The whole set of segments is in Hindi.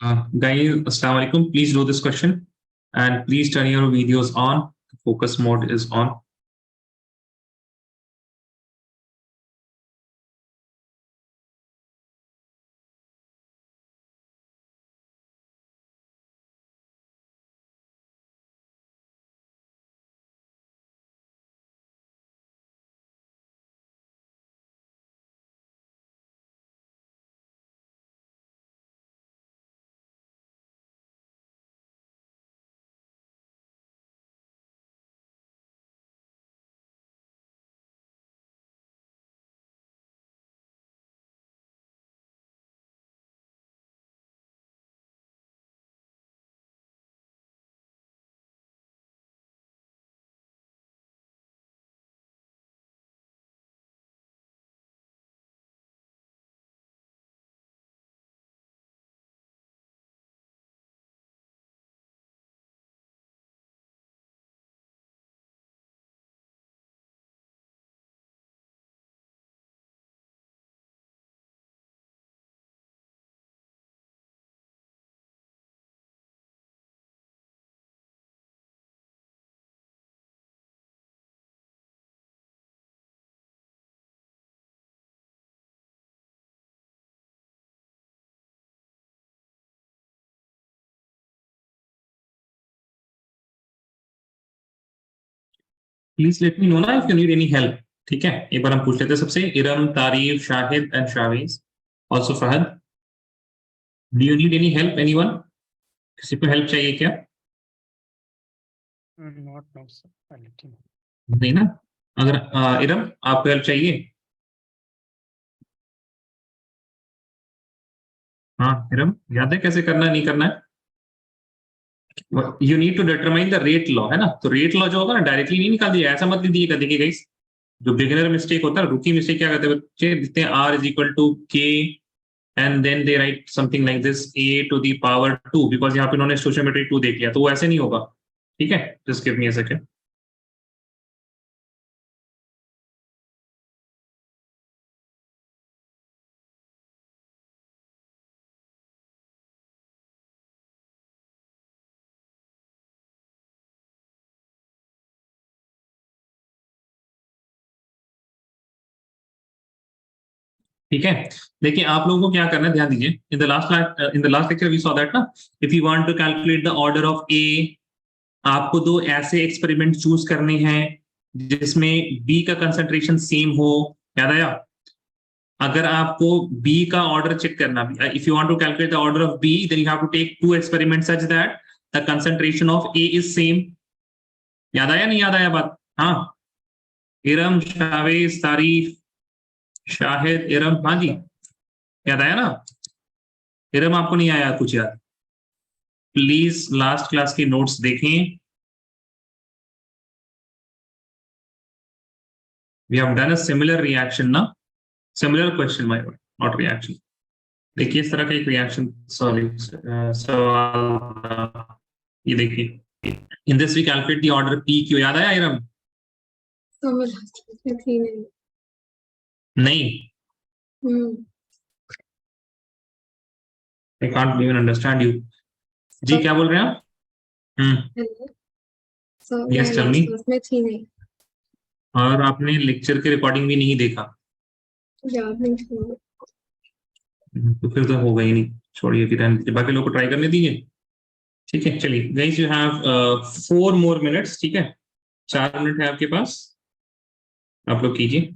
Guys, Assalamu alaikum. Please do this question and please turn your videos on. Focus mode is on. Please let me know ना if you need any help. ठीक है, एक बार हम पूछ लेते हैं सबसे. Iram, Tarif, Shahid and Shavez. Also Fahad. Do you need any help, anyone? किसी को हेल्प चाहिए क्या? Not now, sir. I'll let you know. नहीं ना? अगर इरम आपको हेल्प चाहिए? हाँ इरम, याद है कैसे करना है, नहीं करना है? You need to determine the rate law, है ना? तो रेट लॉ जो होगा ना, डायरेक्टली नहीं निकाल दिया, ऐसा मत दीजिएगा. देखिए गाइस, जो बिगिनर मिस्टेक होता है, रुकी मिस्टेक, क्या करते हैं बच्चे, लिखते हैं r is equal to k and then they write something like this a to the power 2, because यहाँ पे उन्होंने स्टोचियोमेट्री 2 देख लिया, तो वो ऐसे नहीं होगा. ठीक है, just give me a second. ठीक है, देखिए आप लोगों को क्या करना है, ध्यान दीजिए. In the last lecture we saw that ना, if you want to calculate the order of A, आपको दो ऐसे एक्सपेरिमेंट चूज करने हैं जिसमें बी का कंसंट्रेशन सेम हो. याद आया? अगर आपको बी का ऑर्डर चेक करना, if you want to calculate the order of B, then you have to take two experiment such that the concentration of A is same. याद आया, नहीं याद आया बात? हाँ, इरम, शावेज, तारीफ, शाहिद, इरम, हाँ जी, याद आया ना? इरम, आपको नहीं आया कुछ याद? प्लीज लास्ट क्लास की नोट्स देखें. We have done a similar reaction ना, similar question my word, not reaction. देखिए इस तरह का एक रिएक्शन, सॉरी सवाल, ये देखिए. In this we calculate the order P Q. याद आया इरम? नहीं, I can't even understand you. जी क्या बोल रहे हैं आप? Yes tell me. और आपने लेक्चर की रिकॉर्डिंग भी नहीं देखा? तो फिर तो होगा ही नहीं, छोड़िए फिर, बाकी लोग को ट्राई करने दीजिए. ठीक है, चलिए guys, you have 4 more minutes. ठीक है, 4 मिनट है आपके पास, आप लोग कीजिए.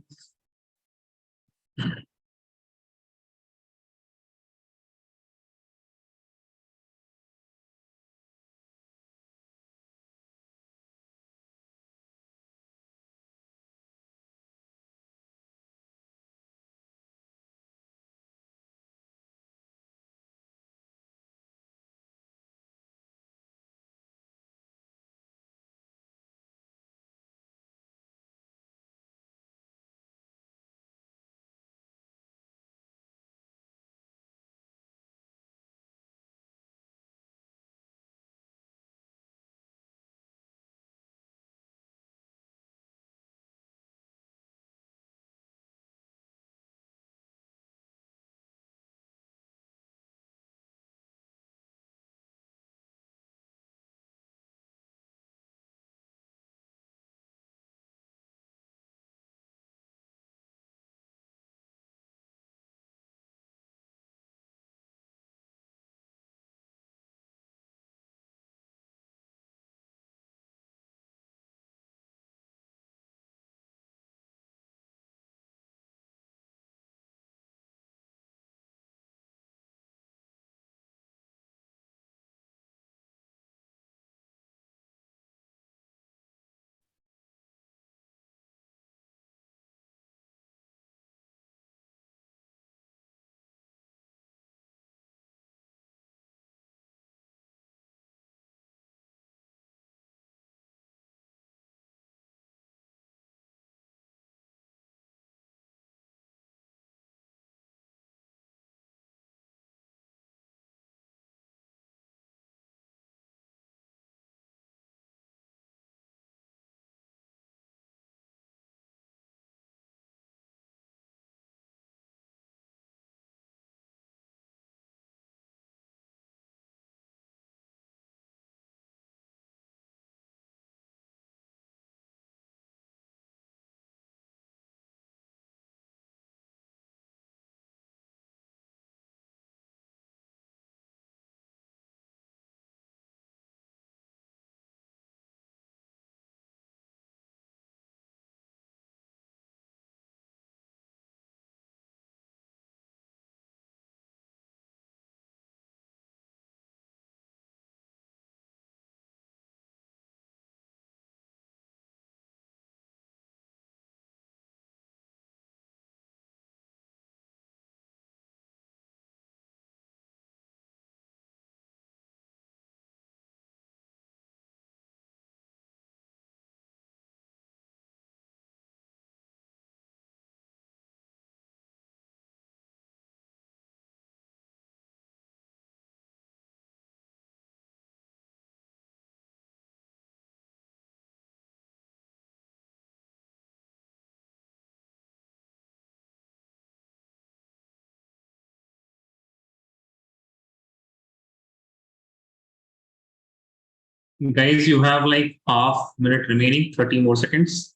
Guys, you have like half minute remaining, 30 more seconds.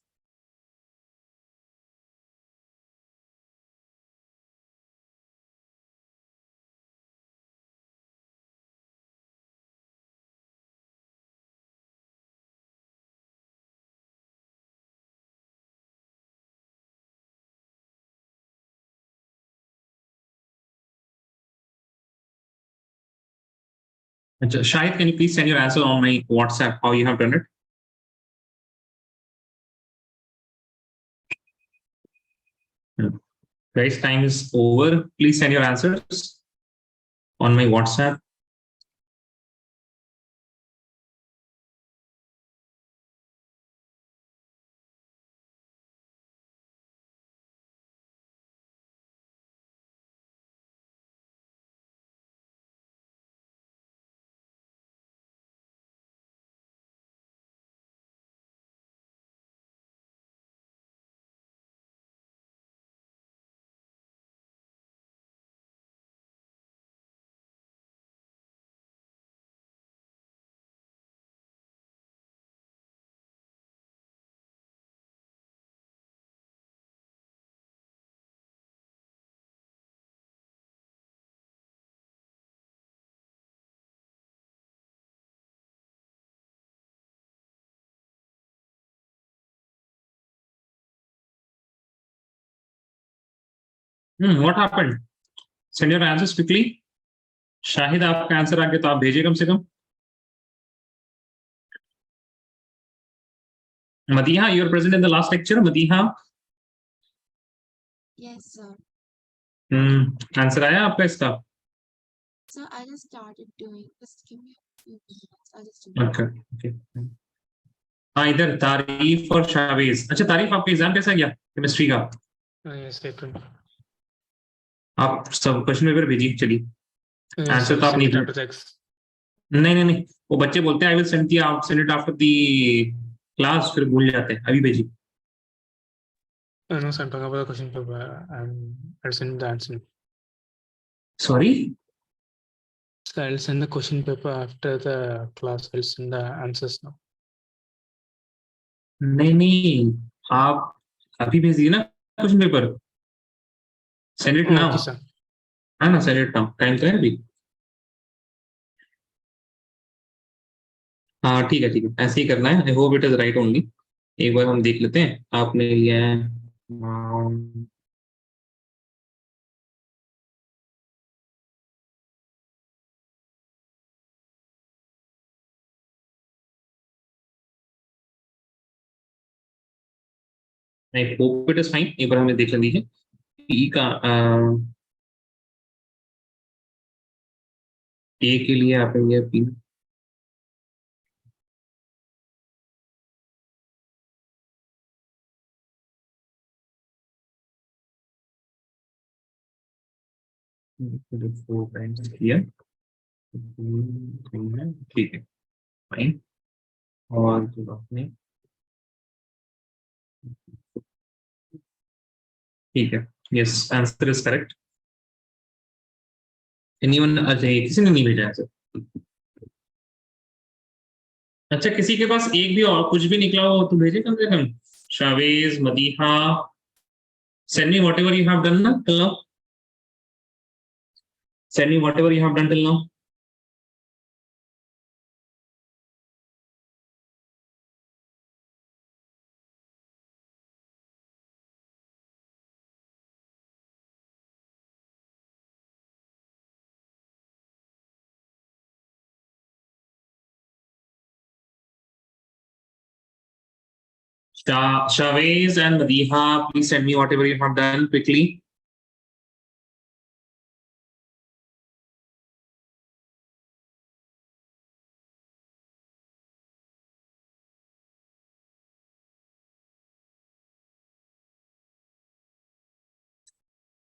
Shahid, can you please send your answer on my WhatsApp, how you have done it? Guys, time is over. Please send your answers on my WhatsApp. What happened? Send your answers quickly. Shahid, आपका आंसर आ गया तो आप भेजिए कम से कम. Madiha, you are present in the last lecture. Madiha. Yes, sir. Answer आया आपका इसका? So I just started doing. Just give me a few minutes. I just. Okay. हाँ, इधर तारीफ और शावेज. अच्छा तारीफ, आपका एग्जाम कैसा गया केमिस्ट्री का? Yes, April. आप सब क्वेश्चन पेपर भेजिए. चलिए, आंसर तो आप नहीं नहीं, वो बच्चे बोलते हैं I will send it after the class, फिर भूल जाते हैं. अभी भेजिए. No, sir, I'm talking about the question paper. I'll send the answer. Sorry? So I'll send the question paper after the class. I'll send the answers now. नहीं, आप अभी भेजिए ना question paper. Send it now. Okay, sir. हाँ ना, सेंड इट नाउ. टाइम तो है अभी. हाँ ठीक है, ऐसे ही करना है. I hope it is right only. एक बार हम देख लेते हैं. आपने लिया है I hope it is fine. एक बार हमें देख लीजिए. ई का ए के लिए आपने लिया पी. किया. ठीक है, फाइन. और जो आपने, ठीक है. Yes, answer is correct. Anyone? अच्छा, किसी ने नहीं भेजा आंसर. अच्छा, किसी के पास एक भी और कुछ भी निकला हो तो भेजे कम से कम. Shavez, Madiha, send me whatever you have done na till now. Send me whatever you have done till now. Shavez and Madiha, please send me whatever you have done quickly.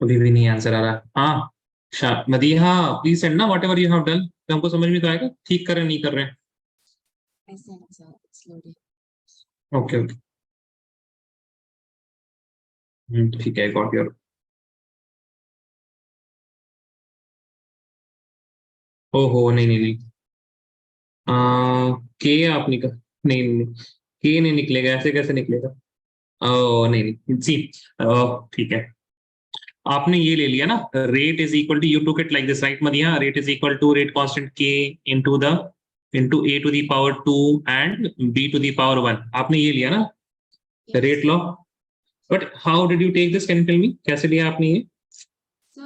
अभी भी नहीं आंसर आ रहा. हाँ मदीहा, प्लीज सेंड ना what ever you have done. तो हमको समझ में तो आएगा ठीक कर रहे नहीं कर रहे. I sent, sir. It's loading. Okay. ठीक है, गॉट योर. ओहो, नहीं. के आप निकल नहीं नहीं के नहीं निकलेगा, ऐसे कैसे निकलेगा? ओ नहीं नहीं सी, ठीक है, आपने ये ले लिया ना, rate is equal to, you took it like this right Madiha, rate is equal to rate constant K into the into A to the power 2 and B to the power 1, आपने ये लिया ना rate law. But how did you take this, can you tell me, कैसे लिया आपने ये? So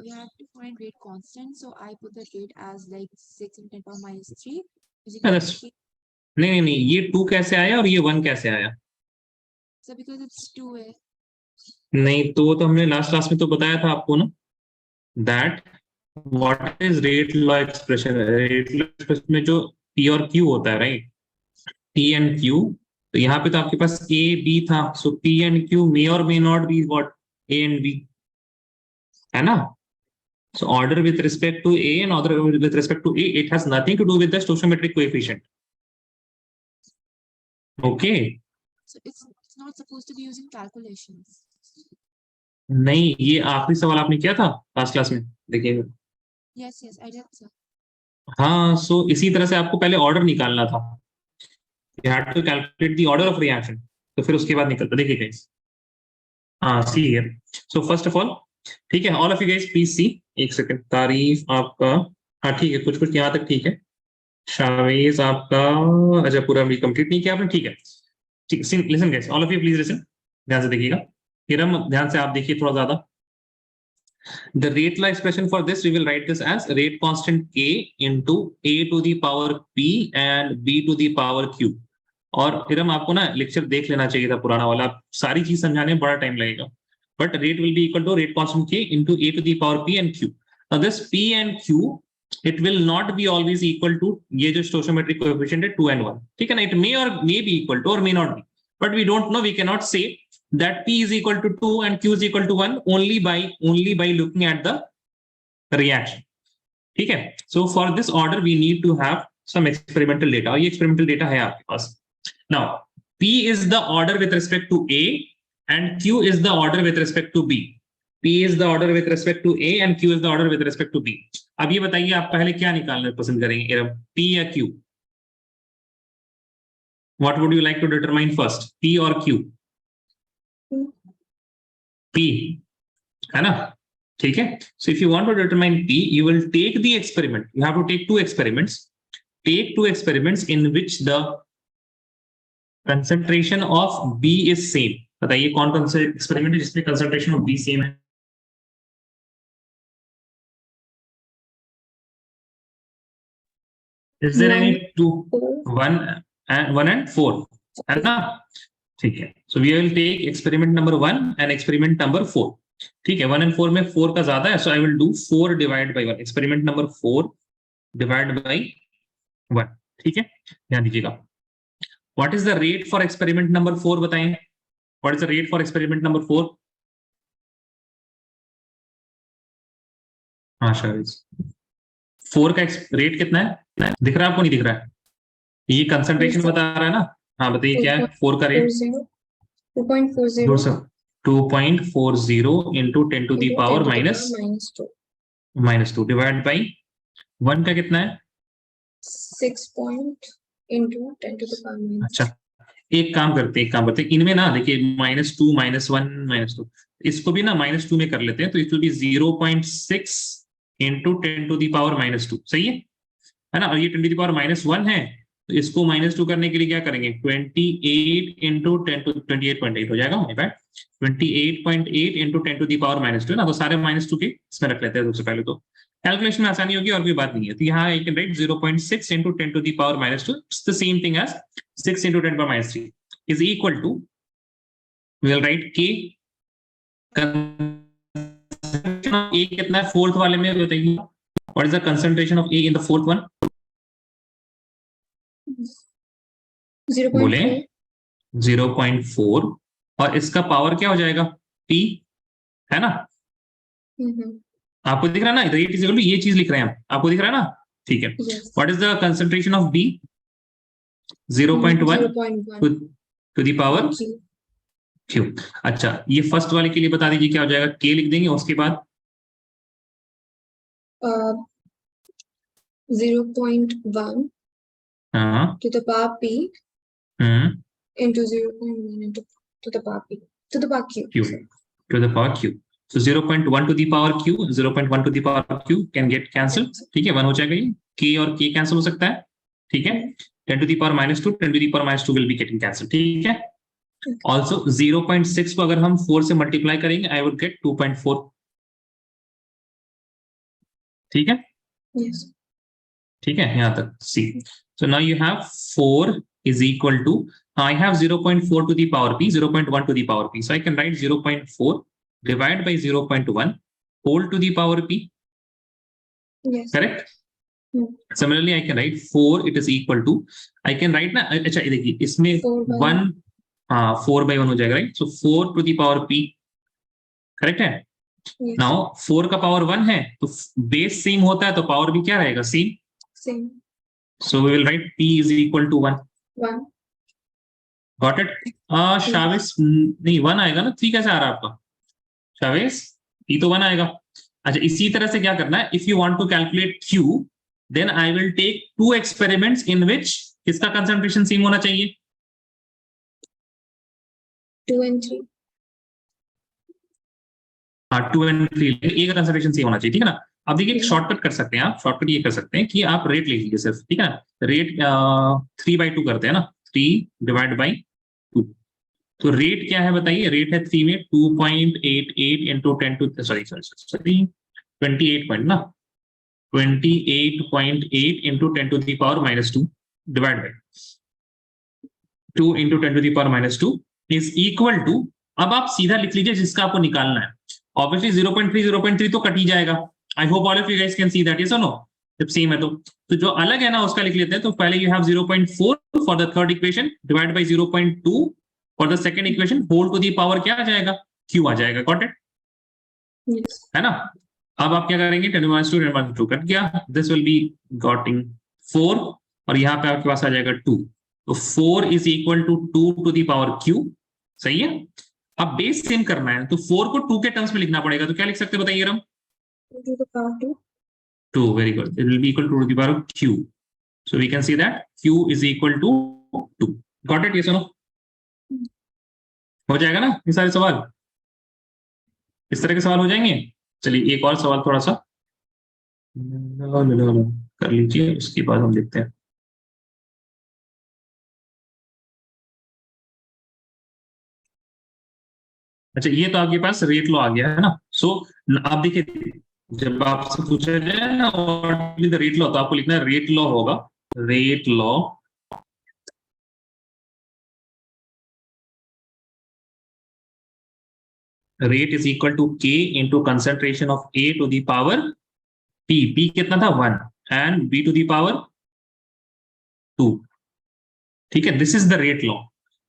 we have to find rate constant. So I put the rate as like 6 in 10 power minus 3 is equal that's- to 3. नहीं नहीं नहीं, ये 2 कैसे आया और ये 1 कैसे आया? So because it's 2 है. नहीं तो हमने लास्ट क्लास में तो बताया था आपको ना, that what is rate law expression, rate law expression में जो पी और क्यू होता है, राइट, पी एंड क्यू, तो यहाँ पे तो आपके पास ए बी था, so P and Q may और may not be what, A and B, है ना? So order with respect to A and order with respect to A, it has nothing to do with the stoichiometric coefficient. Okay. So it's not supposed to be using calculations. नहीं, ये आखिरी सवाल आपने किया था लास्ट क्लास में, देखिए। Yes, I did, sir. हाँ, सो इसी तरह से आपको पहले ऑर्डर निकालना था, you had to calculate the order of reaction, तो फिर उसके बाद निकलता, देखिए गाइस। हाँ सी है, सो फर्स्ट ऑफ ऑल, ठीक है, all of you guys please see, एक सेकंड, तारीफ आपका, हाँ ठीक है, कुछ कुछ यहाँ तक ठीक है, शावेज आपका, अच्छा पूरा भी कंप्लीट नहीं किया आपने, ठीक है, ठीक, listen guys, all of you please listen, ध्यान से देखिएगा, हिरम ध्यान से आप देखिए थोड़ा ज्यादा। The rate law expression for this, we will write this as rate constant k into a to the power p and b to the power q। और फिर हम आपको ना लेक्चर देख लेना चाहिए था पुराना वाला, सारी चीज समझाने में बड़ा टाइम लगेगा, but rate will be equal to rate constant k into a to the power p and q। Now this p and q, it will not be always equal to ये जो stoichiometric coefficient है 2 and 1, ठीक है ना, it may be equal to or may not be, but we don't know, we cannot say that p is equal to 2 and q is equal to 1 only by looking at the reaction, ठीक है। So for this order we need to have some experimental data, और ये experimental data है आपके पास। Now p is the order with respect to a and q is the order with respect to b, p is the order with respect to a and q is the order with respect to b। अब ये बताइए आप पहले क्या निकालना पसंद करेंगे, p या q? What would you like to determine first, p or q? p, है ना, ठीक है। So if you want to determine p, you will take the experiment, you have to take two experiments in which the concentration of b is same। बताइए कौन कौन से एक्सपेरिमेंट है जिसमें concentration of b सेम है? Is there any two, 1 and 4, है ना, ठीक है। So we will take experiment number 1 and experiment number 4, ठीक है। 1 and 4 में 4 का ज्यादा है, so I will do 4 divided by 1, experiment number 4 divided by 1, ठीक है, ध्यान दीजिएगा। What is the rate for experiment number 4, बताएं, what is the rate for experiment number 4? हाँ शायद 4 का रेट कितना है, दिख रहा है आपको, नहीं दिख रहा है? ये कंसंट्रेशन बता रहा है ना, हाँ बताइए क्या है 4 का rate? 2.40 into 10 to the power minus 2 divide by 1 का कितना है? 6 into 10 to the power minus। अच्छा एक काम करते इनमें ना देखिए -2 -1 -2, इसको भी ना -2 में कर लेते हैं, तो it will B 0.6 into 10 to the power -2, सही है ना, और ये 10 to the power -1 है, तो इसको -2 करने के लिए क्या करेंगे, 28 into 10 to 28.8 हो जाएगा, 28.8 into 10 to the power -2 ना, तो सारे -2 के इसमें रख लेते हैं सबसे पहले, तो कैलकुलेशन में आसानी होगी और कोई बात नहीं है। तो यहाँ you can write 0.6 into 10 to the power -2, it's the same thing as 6 into 10 power -3 is equal to, we will write k, a कितना है फोर्थ वाले में बताइए, what is the concentration of A in the fourth one? 0.4। 0.4, और इसका पावर क्या हो जाएगा, P, है ना, आपको दिख रहा है ना, रेट इज इक्वल टू ये चीज लिख रहे हैं हम, आपको दिख रहा है ना, ठीक है। What is the concentration of B? 0.1 to the power Q। अच्छा ये फर्स्ट वाले के लिए बता दीजिए क्या हो जाएगा, K लिख देंगे, उसके बाद 0.1 हाँ to the power p into 0.1 into to the power p to the power q. q to the power q. So 0.1 to the power q, 0.1 to the power q can get cancelled. ठीक है, 1 हो जाएगा ये, k और k कैंसिल हो सकता है. ठीक है, 10 to the power -2, 10 to the power -2 will be getting cancelled. ठीक है. Also 0.6 को अगर हम 4 से मल्टीप्लाई करेंगे, I would get 2.4. ठीक है. Yes. ठीक है, यहाँ तक C. So now you have 4 is equal to, I have 0.4 to the power p, 0.1 to the power p. So I can write 0.4 divided by 0.1 whole to the power p. Yes. Correct? Similarly, I can write 4, it is equal to, I can write ना, अच्छा देखिए इसमें 1, हाँ 4 by 1 हो जाएगा, right? So 4 to the power p. Correct है. Yes. नाउ 4 का पावर 1 है तो बेस सेम होता है तो पावर भी क्या रहेगा, same. Same. So we will write p is equal to 1. 1. Got it? Chavez नहीं 1 आएगा ना, 3 कैसे आ रहा है आपका शावेस? p तो 1 आएगा. अच्छा, इसी तरह से क्या करना है, if you want to calculate q then I will take 2 experiments in which किसका कंसंट्रेशन सेम होना चाहिए. 2 and 3. हाँ 2 and 3, ए का कंसंट्रेशन सेम होना चाहिए. ठीक है ना. अब देखिए एक शॉर्टकट कर सकते हैं आप, शॉर्टकट ये कर सकते हैं कि आप रेट लिख लीजिए सिर्फ. ठीक है ना, रेट 3/2 करते हैं ना, 3 डिवाइड बाई 2. तो रेट क्या है बताइए, रेट है 3 में 2.88 इंटू 10 टू सॉरी 28 पॉइंट ना, 28.8 into 10 to the power -2 divide by 2 into 10 to the power -2 is equal to, अब आप सीधा लिख लीजिए जिसका आपको निकालना है. ऑब्वियसली 0.3 तो कट ही जाएगा. I hope all of you guys can see that. Yes और नो? जब सेम है तो जो अलग है ना उसका लिख लेते हैं. तो पहले you have 0.4 for the third equation divide by 0.2 for the second equation, whole to the power क्या आ जाएगा, q आ जाएगा. Got it? Yes. है ना. अब आप क्या करेंगे, 10 - 2 10 - 2 कट गया, दिस विल बी गॉटिंग 4 और यहाँ पे आपके पास आ जाएगा 2. तो 4 is equal to 2 to the power q. सही है. अब बेस सेम करना है तो 4 को 2 के टर्म्स में लिखना पड़ेगा. तो क्या लिख सकते हैं बताइए हम? 2 to the power 2. 2. Very good. It will be equal to the power of q. So we can see that q is equal to 2. Got it? Yes or no? हो जाएगा ना ये सारे सवाल? इस तरह के सवाल हो जाएंगे. चलिए एक और सवाल थोड़ा सा कर लीजिए, उसके बाद हम देखते हैं. अच्छा, ये तो आपके पास रेट लॉ आ गया है ना. सो आप देखिए जब आपसे पूछा जाए ना what is the rate law, तो आपको लिखना है रेट लॉ होगा, rate law rate is equal to k into concentration of a to the power p. p कितना था 1 and b to the power 2. ठीक है, this is the rate law.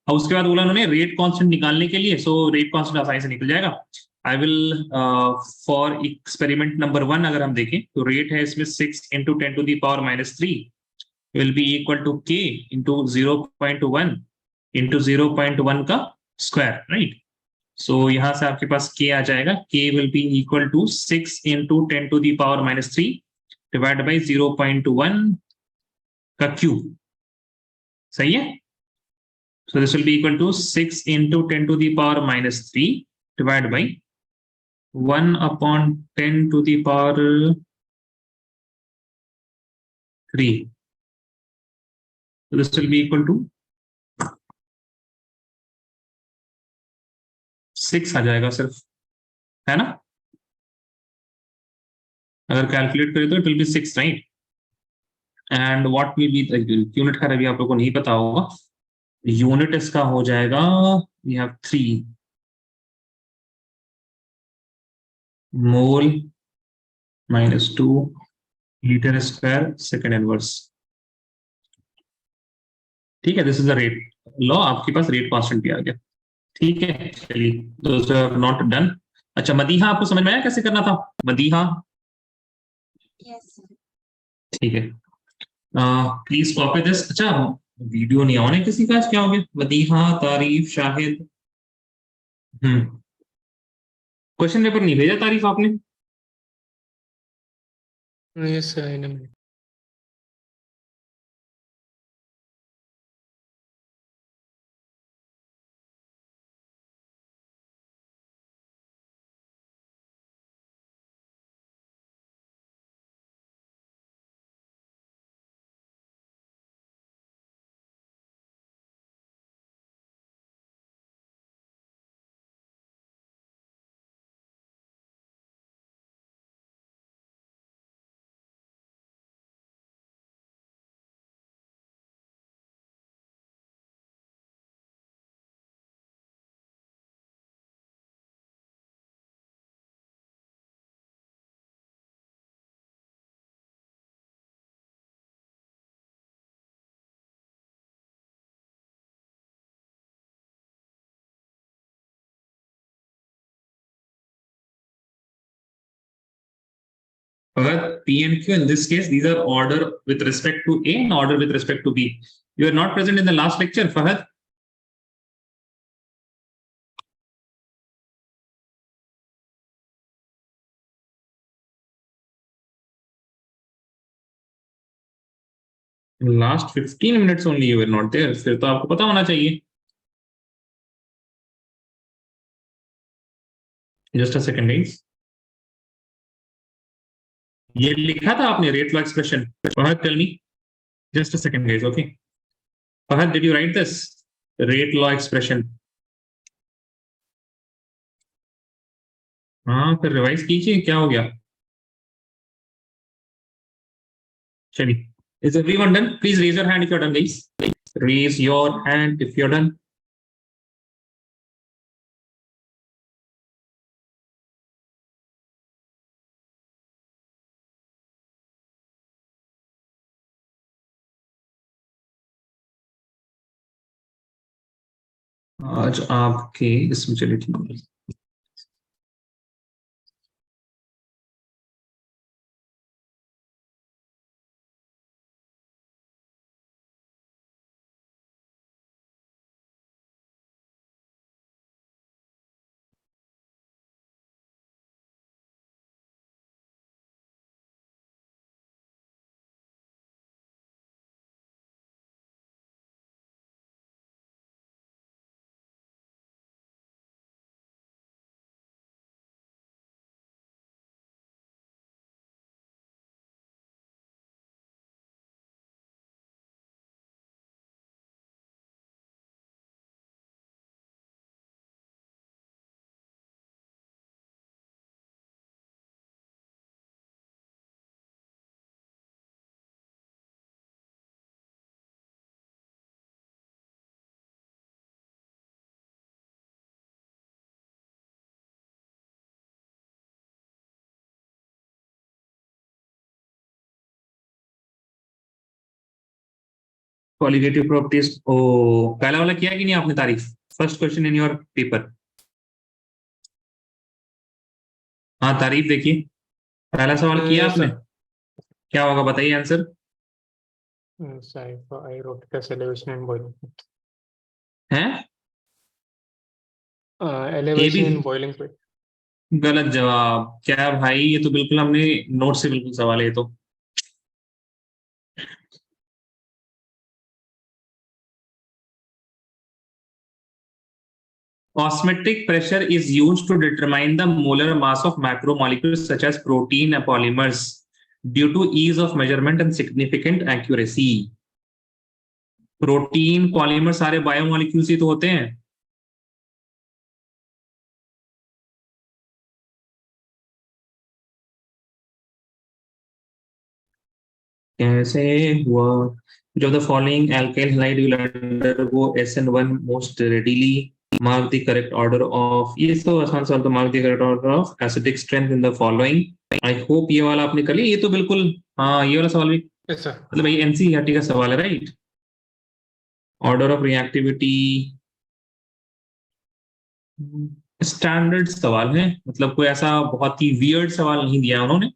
अब उसके बाद बोला उन्होंने रेट कांस्टेंट निकालने के लिए, सो रेट कांस्टेंट आसानी से निकल जाएगा. I will for experiment number 1 अगर हम देखें तो रेट है इसमें 6 into 10 to the power -3 will be equal to k into 0.1 into 0.1 का स्क्वायर. राइट. सो यहां से आपके पास k आ जाएगा, k will be equal to 6 into 10 to the power -3 divide by 0.1 का क्यूब. सही है. So this will be equal to 6 into 10 to the power -3 divided by 1 upon 10 to the power 3. So this will be equal to 6 आ जाएगा सिर्फ, है ना. अगर कैलकुलेट करें तो it will B 6, right. And what will be the unit, का अभी आप लोगों को नहीं पता होगा. यूनिट इसका हो जाएगा, we have 3 mole -2 litre square second inverse. ठीक है, this is the rate law. आपके पास रेट कांस्टेंट भी आ गया. ठीक है, चलिए दोस्त नॉट डन. अच्छा, मदीहा आपको समझ में आया कैसे करना था? Madiha, Yes, sir. ठीक है, प्लीज कॉपी दिस. अच्छा, वीडियो नहीं ऑन है किसी का, क्या हो गया? मदीहा, तारीफ, शाहिद. क्वेश्चन पेपर नहीं भेजा तारीफ आपने? Yes, sir. In a minute. P and Q in this case, these are order with respect to A and order with respect to B. You are not present in the last lecture, Fahad. Last 15 minutes only you were not there. फिर तो आपको पता होना चाहिए. Just a second, guys. ये लिखा था आपने rate law expression. Fahad, tell me. Just a second, guys. Okay. Fahad, did you write this? Rate law expression. हाँ, फिर रिवाइज कीजिए. क्या हो गया? चलिए. Is everyone done? Please raise your hand if you're done, guys. Raise your hand if you're done. आज आपके इसमें चलिए ठीक है. Qualitative properties. ओ, पहला वाला किया कि नहीं आपने तारीफ? First question in your paper. हाँ, तारीफ देखिए. पहला सवाल किया आपने? क्या होगा बताइए answer. I wrote it as elevation and boiling point. हैं? Elevation and boiling point. गलत जवाब. क्या भाई, ये तो बिल्कुल हमने नोट से बिल्कुल सवाल है ये तो. Osmotic pressure is used to determine the molar mass of macromolecules such as protein and polymers due to ease of measurement and significant accuracy. Protein polymer सारे बायोमोलिक्यूल्स ही तो होते हैं. कैसे हुआ? जो the following alkyl halide will undergo SN1 most readily. Mark the correct order of. ये तो आसान सवाल. तो mark the correct order of acidic strength in the following. I hope ये वाला आपने कर लिया. ये तो बिल्कुल हाँ, ये वाला सवाल भी मतलब भाई एनसीईआरटी का सवाल है, right? Order of reactivity standard सवाल है, मतलब कोई ऐसा बहुत ही वियर्ड सवाल नहीं दिया उन्होंने.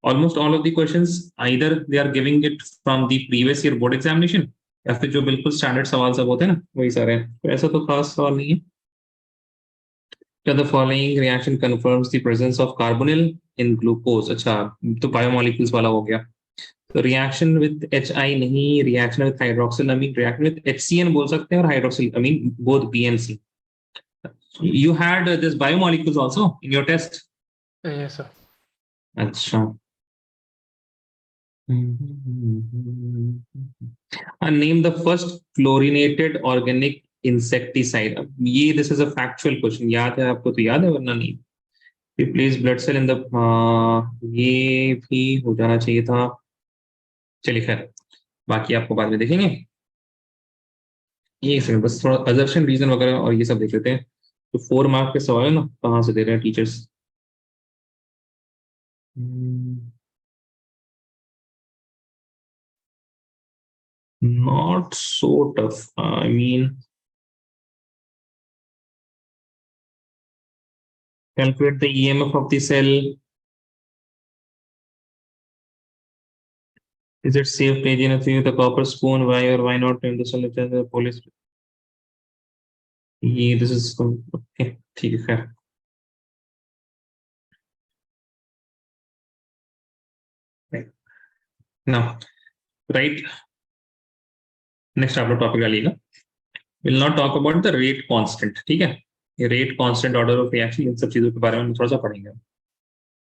Almost all of the questions either they are giving it from the previous year board examination या फिर जो बिल्कुल स्टैंडर्ड सवाल सब होते हैं ना, वही सारे हैं. तो ऐसा तो खास सवाल नहीं है. The following reaction confirms the presence of carbonyl in glucose. अच्छा, तो बायोमोलिक्यूल्स वाला हो गया. तो रिएक्शन विद HI नहीं, reaction with hydroxylamine, reaction with HCN बोल सकते हैं और hydroxylamine, both B and C. You had this biomolecules also in your test. Yes, sir. अच्छा. Name the first fluorinated organic insecticide. अब ये this is a factual question. याद है आपको? तो याद है, वरना नहीं. Replace blood cell in the ये भी हो जाना चाहिए था. चलिए खैर, बाकी आपको बाद में देखेंगे. ये सेकंड बस थोड़ा assertion रीजन वगैरह और ये सब देख लेते हैं. तो 4 मार्क के सवाल है ना, कहाँ से दे रहे हैं teachers? Not so tough. I mean, calculate the EMF of the cell. Is it safe to hygiene with a copper spoon? Why or why not in the police? Yeah, this is okay. ठीक है. Right. Now, right. Next आप लोग टॉपिक डालिएगा. We'll not talk about the rate constant. ठीक है. ये rate constant, order of reaction, इन सब चीजों के बारे में थोड़ा सा पढ़ेंगे.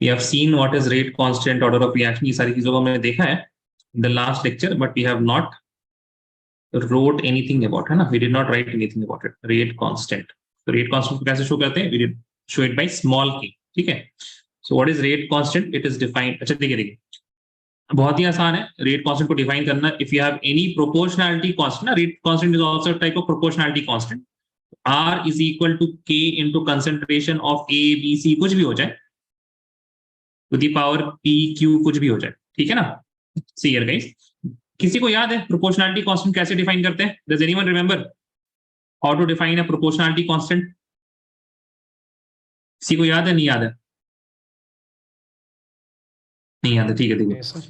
We have seen what is rate constant, order of reaction. ये सारी चीजों को हमने देखा है in the last lecture, but we have not wrote anything about, है ना? We did not write anything about it. Rate constant. तो rate constant को कैसे शो करते हैं? We did show it by small k. ठीक है. So what is rate constant? It is defined. अच्छा देखिए बहुत ही आसान है रेट कांस्टेंट को डिफाइन करना. If you have any proportionality constant, rate constant is also type of proportionality constant. R is equal to K into concentration of A B C, कुछ भी हो जाए, to the power P Q, कुछ भी हो जाए. ठीक है ना. सी हियर गाइस, किसी को याद है प्रोपोर्शनैलिटी कांस्टेंट कैसे डिफाइन करते हैं? Does anyone remember how to define a proportionality constant? किसी को याद है? नहीं याद है? नहीं याद है. ठीक है. Yes, sir.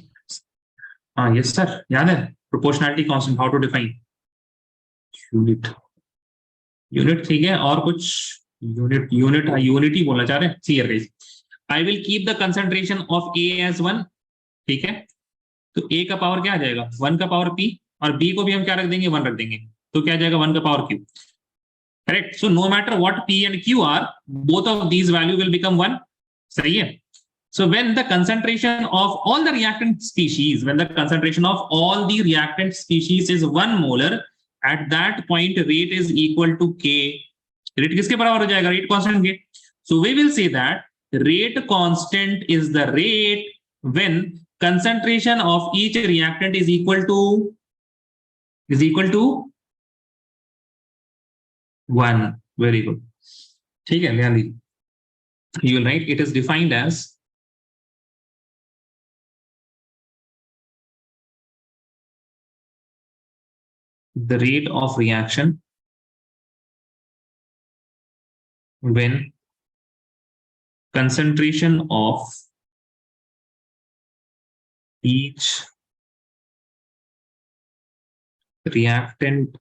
हाँ यस सर, याद है proportionality constant how to define? Unit. ठीक है. और कुछ यूनिट ही बोलना चाह रहे हैं. See here guys, I will keep the concentration of A as 1. ठीक है. तो A का पावर क्या आ जाएगा? 1 का पावर P, और B को भी हम क्या रख देंगे? 1 रख देंगे. तो क्या आ जाएगा? 1 का power Q. Correct. So no matter what P and Q are, both of these value will become 1. सही है. So when the concentration of all the reactant species, is 1 molar, at that point rate is equal to K. Rate किसके बराबर हो जाएगा? Rate constant के. So we will say that rate constant is the rate when concentration of each reactant is equal to 1. Very good. ठीक है. ध्यान दीजिए. You will write it is defined as the rate of reaction when concentration of each reactant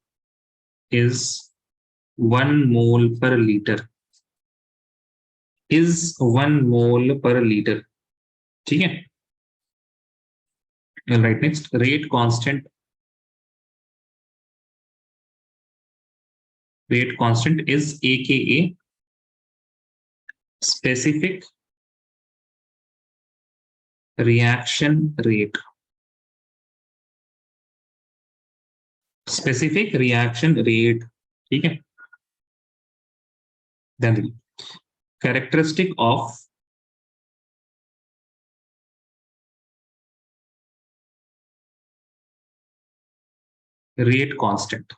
is 1 mole per liter. Is 1 mole per liter. ठीक है. All right. Next, rate constant. Rate constant is AKA specific reaction rate. Specific reaction rate. ठीक है. Then characteristic of rate constant.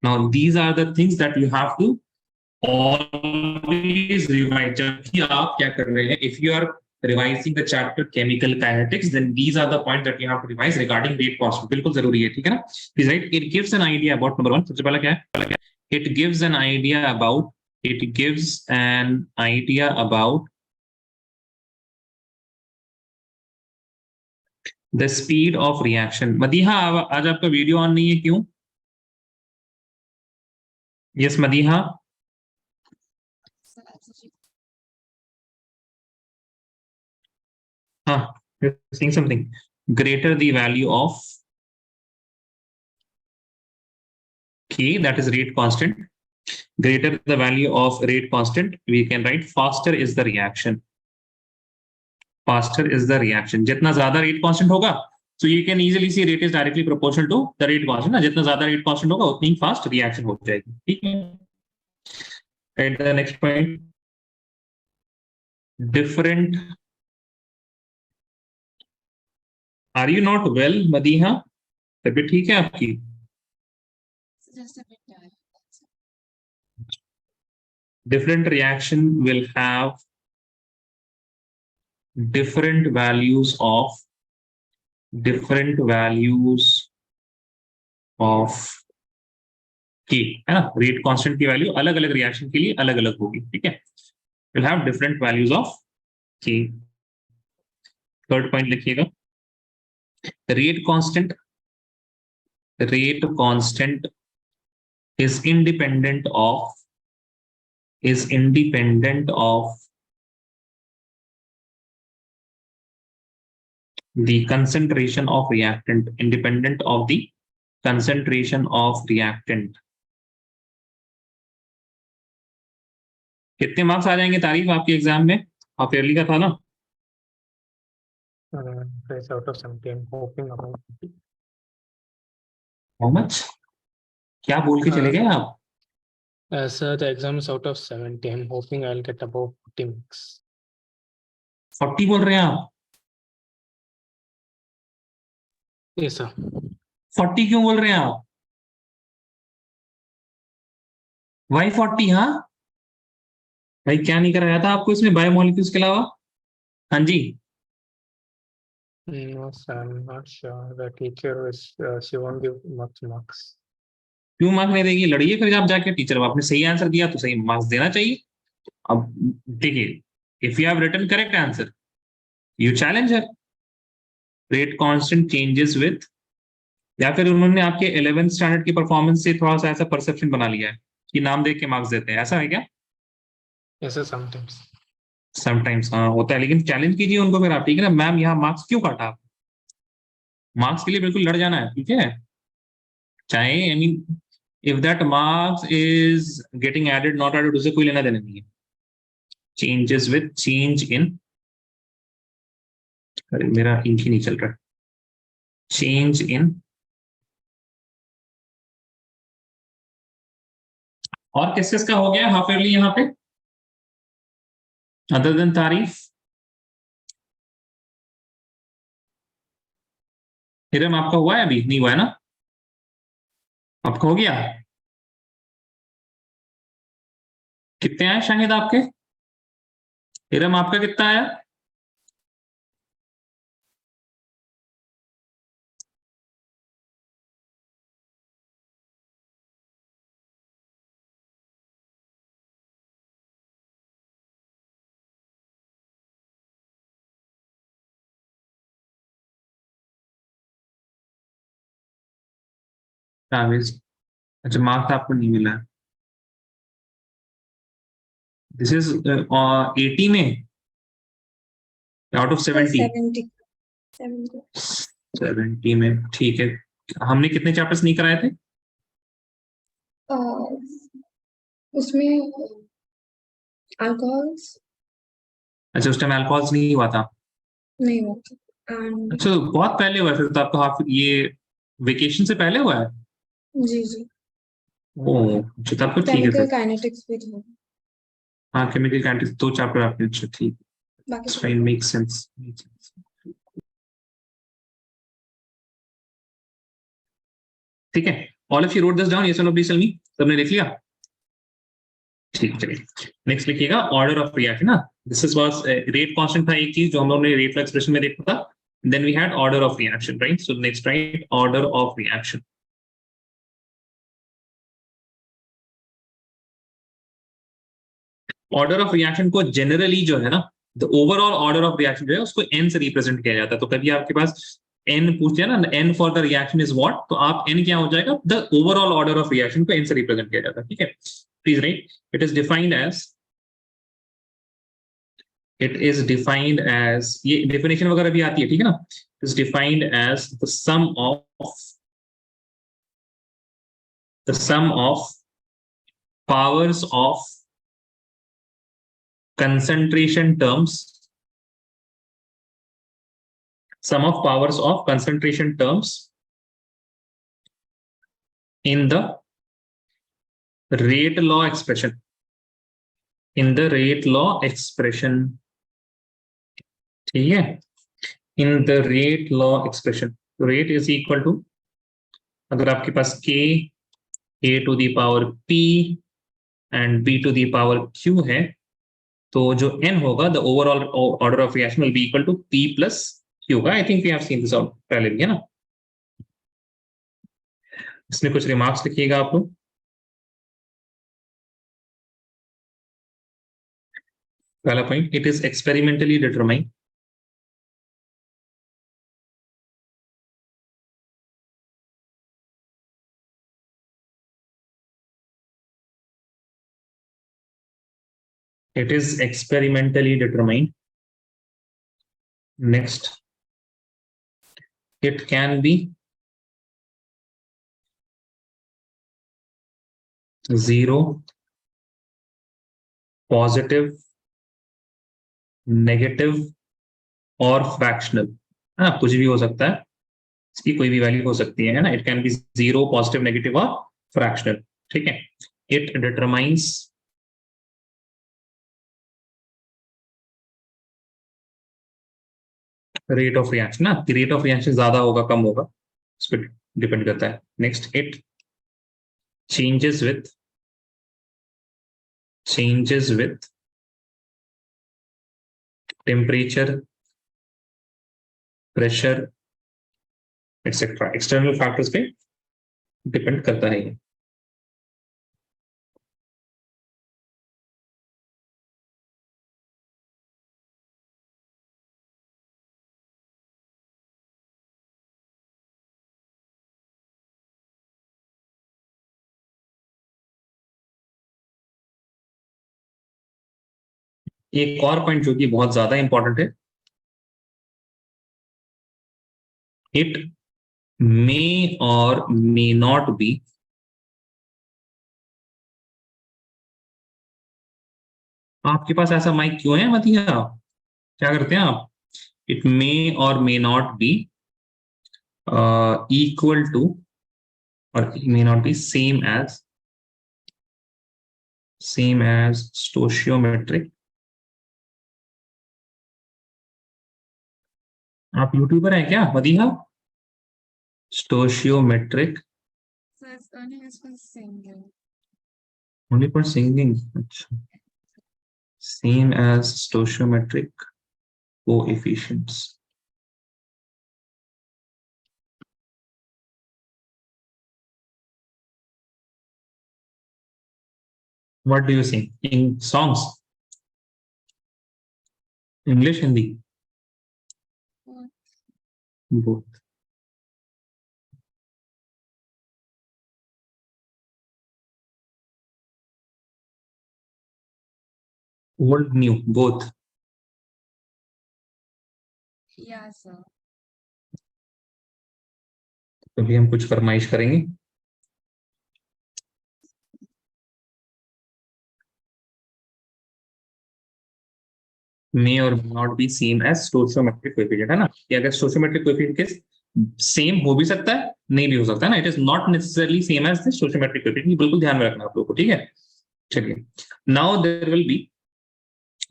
Now these are the things that you have to always revise. जब भी आप क्या कर रहे हैं, if you are revising the chapter chemical kinetics, then these are the points that you have to revise regarding rate constant. बिल्कुल जरूरी है. ठीक है ना. Please write. It gives an idea about number 1. सबसे पहला क्या है? It gives an idea about the speed of reaction. Madiha, आज आपका वीडियो ऑन नहीं है, क्यों? Yes, Madiha. You're saying something. Greater the value of K, that is rate constant. Greater the value of rate constant, we can write faster is the reaction. Faster is the reaction. जितना ज़्यादा rate constant होगा, so you can easily see rate is directly proportional to the rate constant. ना जितना ज़्यादा rate constant होगा, उतनी fast reaction हो जाएगी. ठीक है. And the next point, different. Are you not well, Madiha? तबीयत ठीक है आपकी? Just a bit tired. Different reaction will have different values of K, है ना. रेट कांस्टेंट की वैल्यू अलग अलग रिएक्शन के लिए अलग अलग होगी. ठीक है. Will have different values of K. Third point लिखिएगा, rate constant is independent of the concentration of reactant, independent of the concentration of reactant. कितने मार्क्स आ जाएंगे तारीफ आपके एग्जाम में? हाफ ईयरली का था ना? out of 70, I'm hoping about 50. How much? क्या बोल के चले गए आप? Sir, the exam is out of 70. I'm hoping I'll get above 40 marks. 40 बोल रहे हैं आप? Yes, sir. 40 क्यों बोल रहे हैं आप? Why 40? हाँ भाई, क्या नहीं कराया था आपको इसमें बायोमोलिक्यूल्स के अलावा? हाँ जी, No, sir, I'm not sure. The teacher is, she won't give much marks. क्यों मार्क्स नहीं देगी? लड़िए फिर आप जाके टीचर, आपने सही आंसर दिया तो सही मार्क्स देना चाहिए। अब देखिए, if you have written correct answer, you challenge है। रेट कांस्टेंट चेंजेस विथ, या फिर उन्होंने आपके 11th स्टैंडर्ड की परफॉर्मेंस से थोड़ा सा ऐसा परसेप्शन बना लिया है कि नाम देख के मार्क्स देते हैं, ऐसा है क्या? Yes, sir, sometimes. समटाइम्स हाँ होता है, लेकिन चैलेंज कीजिए उनको फिर आप, ठीक है ना? मैम यहाँ मार्क्स क्यों काटा आप? मार्क्स के लिए बिल्कुल लड़ जाना है, ठीक है? चाहे I mean if that marks is getting added not added, उसे कोई लेना देना नहीं है। चेंजेस विथ चेंज इन, अरे मेरा इंक ही नहीं चल रहा, चेंज इन। और किस किस का हो गया हाफ ईयरली यहाँ पे अदर देन तारीफ? हिरम आपका हुआ है? अभी नहीं हुआ है ना? आपका हो गया? कितने आए शाहिद आपके? हिरम आपका कितना आया? अच्छा, मार्क्स आपको नहीं मिला है। दिस इज 80 में आउट ऑफ 70? 70 में, ठीक है। हमने कितने चैप्टर्स नहीं कराए थे? उसमें अल्कोहल्स अच्छा, उस टाइम अल्कोहल्स नहीं हुआ था? नहीं होता। अच्छा, बहुत पहले हुआ फिर तो आपका, हाफ ये वेकेशन से पहले हुआ है? जी जी, ओह अच्छा, तब तो ठीक है केमिकल फिर। काइनेटिक्स भी था। हाँ, केमिकल काइनेटिक्स 2 चैप्टर आपने, अच्छा ठीक, बाकी फाइन, मेक सेंस। ठीक है, all of you wrote this down, yes और नो प्लीज टेल मी। सबने लिख लिया? ठीक, चलिए नेक्स्ट लिखिएगा, ऑर्डर ऑफ रिएक्शन ना। This is was rate constant था एक चीज जो हम लोगों ने रेट एक्सप्रेशन में देखा था, then we had order of reaction, right? So next right order of reaction. Order of reaction को जनरली जो है ना, the overall order of reaction जो है उसको एन से रिप्रेजेंट किया जाता है। तो कभी आपके पास एन पूछ दिया ना, n for the reaction is what, तो आप एन क्या हो जाएगा? The overall order of reaction को एन से रिप्रेजेंट किया जाता है, ठीक है? Please write, it is defined as, it is defined as, ये definition वगैरह भी आती है, ठीक है ना? It is defined as the sum of powers of concentration terms, sum of powers of concentration terms in the rate law expression, in the rate law expression, ठीक है? In the rate law expression, rate is equal to, अगर आपके पास k a to the power p and b to the power q है, तो जो n होगा, the overall order of reaction will be equal to p plus q होगा। I think we have seen this out पहले भी, है ना? इसमें कुछ रिमार्क्स लिखिएगा आप लोग। पहला point, it is experimentally determined, It is experimentally determined. Next, it can be 0, positive, negative और फ्रैक्शनल, है ना, कुछ भी हो सकता है, इसकी कोई भी वैल्यू हो सकती है ना. It can be 0, positive, negative और फ्रैक्शनल. ठीक है. It determines rate of reaction, ना, रेट ऑफ रिएक्शन ज्यादा होगा कम होगा उस पर डिपेंड करता है. Next, it changes with temperature, pressure etcetera. External factors पे डिपेंड करता है ये. एक और पॉइंट जो कि बहुत ज्यादा इंपॉर्टेंट है, इट मे और मे नॉट बी आपके पास ऐसा माइक क्यों है मतिया, क्या करते हैं आप? इट मे और may not be equal to और may not be same as stoichiometric. आप यूट्यूबर हैं क्या Madiha? Stoichiometric So it's only used for singing. only for singing. अच्छा, same as stoichiometric coefficients. What do you sing in songs? English, Hindi? Both. Old, new, both. Yeah, sir. अभी हम कुछ फरमाइश करेंगे. May or may not be same as stoichiometric coefficient, है ना, कि अगर stoichiometric coefficient के सेम हो भी सकता है, नहीं भी हो सकता है ना. It is not necessarily same as the stoichiometric coefficient. बिल्कुल ध्यान में रखना आप लोगों को. ठीक है. चलिए, now there will be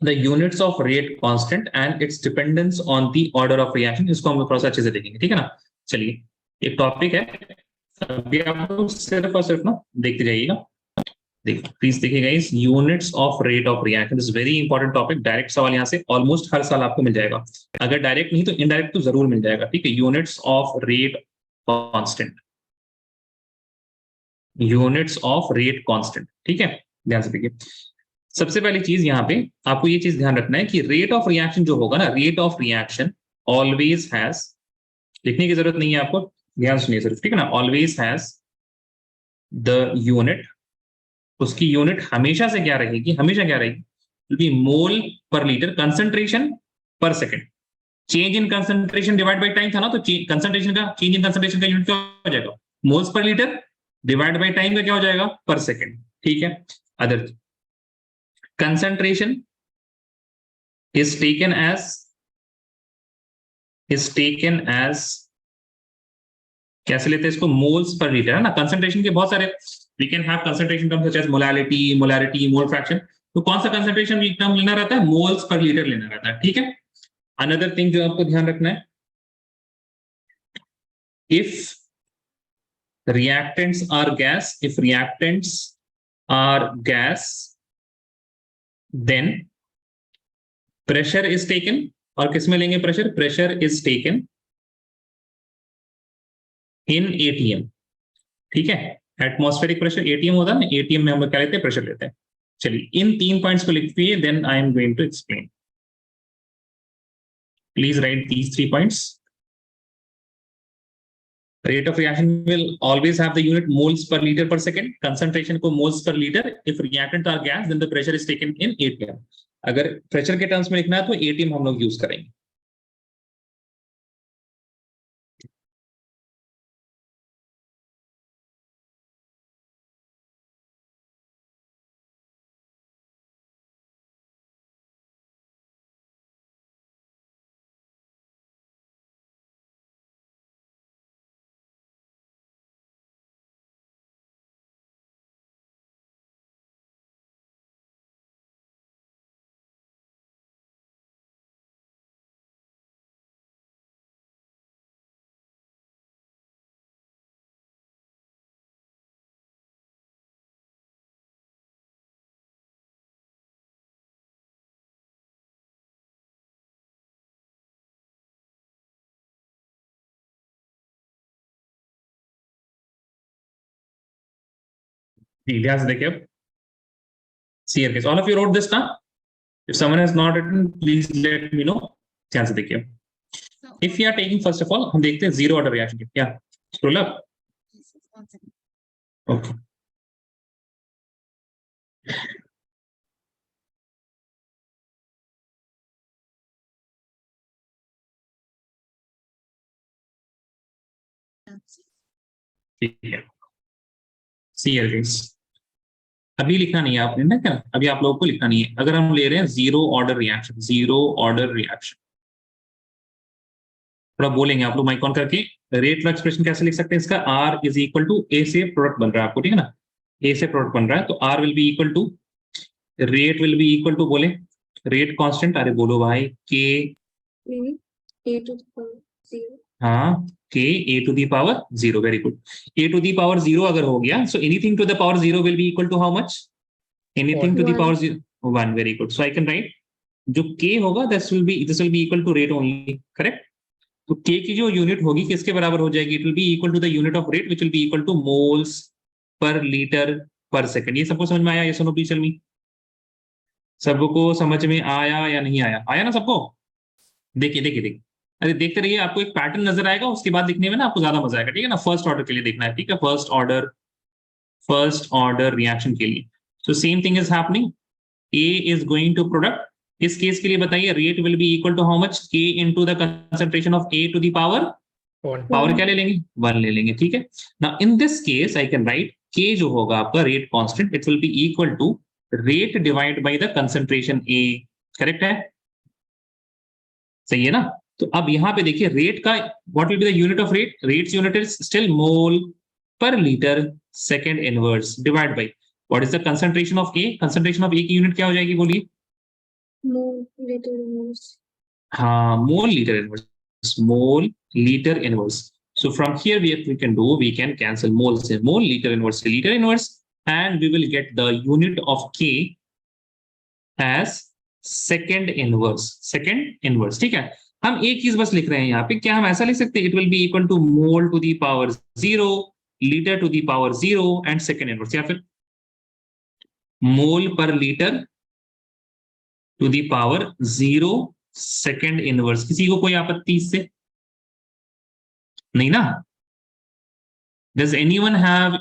the units of rate constant and its dependence on the order of reaction. इसको हम थोड़ा सा अच्छे से देखेंगे. ठीक है ना. चलिए, एक टॉपिक है, अभी आप लोग सिर्फ और सिर्फ ना देखते जाइएगा. देखो प्लीज देखिएगा, इस units of rate of reaction is very important topic. Direct सवाल यहाँ से ऑलमोस्ट हर साल आपको मिल जाएगा, अगर डायरेक्ट नहीं तो इनडायरेक्ट तो जरूर मिल जाएगा. ठीक है. Units of rate constant, units of rate constant. ठीक है, ध्यान से देखिए. सबसे पहली चीज यहाँ पे आपको ये चीज ध्यान रखना है कि रेट ऑफ रिएक्शन जो होगा ना, rate of reaction always has, लिखने की जरूरत नहीं है आपको, ध्यान सुनिए सिर्फ. ठीक है ना. ऑलवेज हैज द यूनिट, उसकी यूनिट हमेशा से क्या रहेगी, हमेशा क्या रहेगी, क्योंकि मोल पर लीटर, कंसंट्रेशन पर second. Change in concentration divide by time था ना, तो कंसंट्रेशन का, चेंज इन कंसंट्रेशन का यूनिट क्या हो जाएगा, moles per litre divide by time का क्या हो जाएगा, पर सेकंड. ठीक है. Other concentration is taken as कैसे लेते हैं इसको, मोल्स पर लीटर, है ना. कंसंट्रेशन के बहुत सारे, we can have concentration terms such as molarity, mole fraction. तो कौन सा कंसंट्रेशन टर्म लेना रहता है, मोल्स पर लीटर लेना रहता है. ठीक है. अनदर थिंग जो आपको ध्यान रखना है, if reactants are gas, then pressure is taken. और किसमें लेंगे pressure, pressure is taken in ATM. ठीक है. एटमॉस्फेरिक प्रेशर एटीएम होता है ना, एटीएम में हम लोग क्या लेते हैं, प्रेशर लेते हैं. चलिए, इन 3 पॉइंट्स को लिखिए, then I am going to explain. Please write these 3 points. Rate of reaction will always have the unit moles per liter per second. Concentration को moles per liter. If reactant are gas, then the pressure is taken in ATM. अगर pressure के terms में लिखना है तो ATM हम लोग use करेंगे. ध्यान से देखिए. See here, guys. All of you wrote this now. If someone has not written, please let me know. ध्यान से देखिए. If you are taking first of all, हम देखते हैं zero order reaction की. क्या? Scroll up. Okay. ठीक है. See here, guys. अभी लिखना नहीं है आपने ना, क्या अभी आप लोगों को लिखना नहीं है. अगर हम ले रहे हैं zero order reaction, zero order reaction, थोड़ा बोलेंगे आप लोग माइक ऑन करके. रेट फ्लो एक्सप्रेशन कैसे लिख सकते हैं इसका? R इज इक्वल टू ए से प्रोडक्ट बन रहा है आपको, ठीक है ना, ए से प्रोडक्ट बन रहा है तो R will be equal to, rate will be equal to, बोले रेट कांस्टेंट, अरे बोलो भाई, K A to the power 0. हाँ, K A to the power 0. Very good. A to the power 0 अगर हो गया, so anything to the power 0 will be equal to how much? Anything to the power 0, 1. Very good. So I can write जो K होगा this will be equal to rate only, correct? तो K की जो यूनिट होगी किसके बराबर हो जाएगी? It will be equal to the unit of rate which will be equal to moles per liter per second. ये सबको समझ में आया? ये सुनो प्लीज मी, सबको समझ में आया या नहीं आया? आया ना सबको? देखिए देखिए देखिए, अरे देखते रहिए, आपको एक पैटर्न नजर आएगा, उसके बाद लिखने में ना आपको ज्यादा मजा आएगा, ठीक है ना. फर्स्ट ऑर्डर के लिए देखना है, ठीक है, फर्स्ट ऑर्डर रिएक्शन के लिए. So same thing is happening. A is going to product. इस केस के लिए बताइए, rate will be equal to how much? K into the concentration of A to the power, power क्या ले लेंगे? 1 ले लेंगे, ठीक है ना. In this case I can write K जो होगा आपका rate constant, it will be equal to rate divide by the concentration A. Correct है? सही है ना. तो अब यहां पे देखिए रेट का what will be the unit of rate? Rate's unit is still mole पर litre second inverse divide by what is the concentration of A. Concentration of A की यूनिट क्या हो जाएगी? बोलिए. Mole liter inverse. हाँ, mole litre inverse, mole litre inverse. So from here we can do, we can cancel mole से मोल, लीटर इनवर्स से litre inverse, and we will get the unit of K as second inverse, second inverse. ठीक है, हम एक चीज बस लिख रहे हैं यहाँ पे, क्या हम ऐसा लिख सकते हैं? It will be equal to mole to the power 0, litre to the power 0 and second inverse, या फिर मोल पर litre to the power 0 second inverse. किसी को कोई आपत्ति इससे? नहीं ना? डज एनीवन हैव,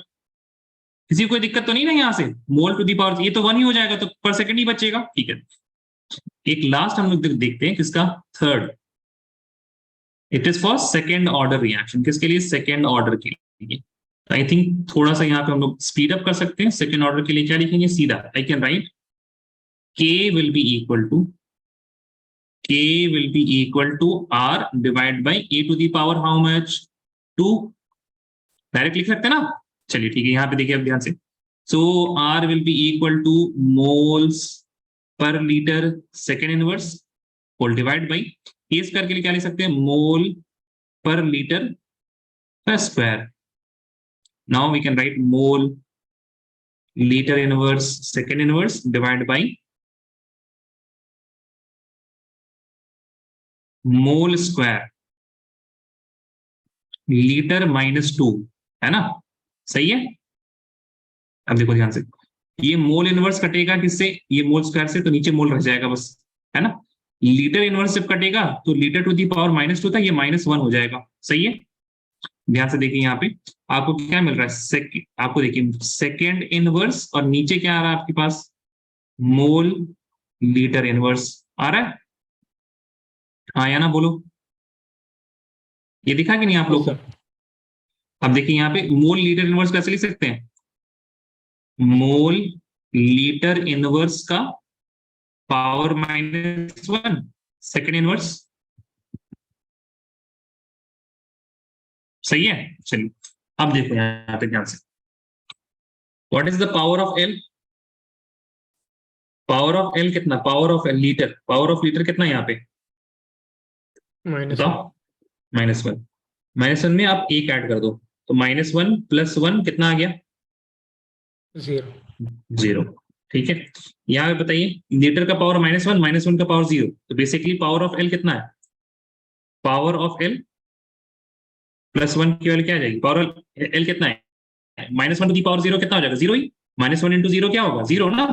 किसी को कोई दिक्कत तो नहीं ना? यहां से मोल टू दी पावर, ये तो 1 ही हो जाएगा, तो पर सेकंड ही बचेगा, ठीक है. एक लास्ट हम लोग देखते हैं, किसका? Third. It is for second order reaction. किसके लिए? सेकेंड ऑर्डर के लिए. आई थिंक थोड़ा सा यहाँ पे हम लोग स्पीड अप कर सकते हैं. सेकेंड ऑर्डर के लिए क्या लिखेंगे? सीधा आई can write K will be equal to R divided by A to the power how much? 2. Direct लिख सकते हैं ना? चलिए ठीक है, यहाँ पे देखिए अब ध्यान से. So R will be equal to moles per liter second inverse whole divided by A square के लिए क्या लिख सकते हैं? मोल पर litre per square. Now we can write mole liter inverse second inverse divided by mole square litre -2, है ना? सही है. अब देखो ध्यान से, ये मोल इनवर्स कटेगा किससे? ये मोल स्क्वायर से, तो नीचे मोल रह जाएगा बस, है ना. लीटर इनवर्स जब कटेगा तो लीटर टू दी पावर -2 था, ये -1 हो जाएगा. सही है. ध्यान से देखिए यहाँ पे आपको क्या मिल रहा है, आपको देखिए सेकेंड इनवर्स और नीचे क्या आ रहा है आपके पास, मोल लीटर इनवर्स आ रहा है। हाँ या ना बोलो, ये दिखा कि नहीं आप लोग को? अब देखिए यहाँ पे मोल लीटर इनवर्स कैसे लिख सकते हैं, मोल लीटर इनवर्स का पावर -1 सेकेंड इनवर्स। सही है, चलिए अब देखो यहाँ पे ध्यान से, what is the power of L, power of L कितना, power of L litre, power of litre कितना यहाँ पे बताओ, -1, -1 में आप एक ऐड कर दो तो -1 + 1 कितना आ गया, 0। ठीक है, यहाँ पे बताइए लीटर का पावर -1, -1 का पावर 0, तो बेसिकली पावर ऑफ एल कितना है, पावर ऑफ एल +1 की वैल्यू क्या आ जाएगी, पावर एल कितना है, -1 टू दी पावर 0 कितना हो जाएगा, 0 ही, -1 × 0 क्या होगा, 0 ना,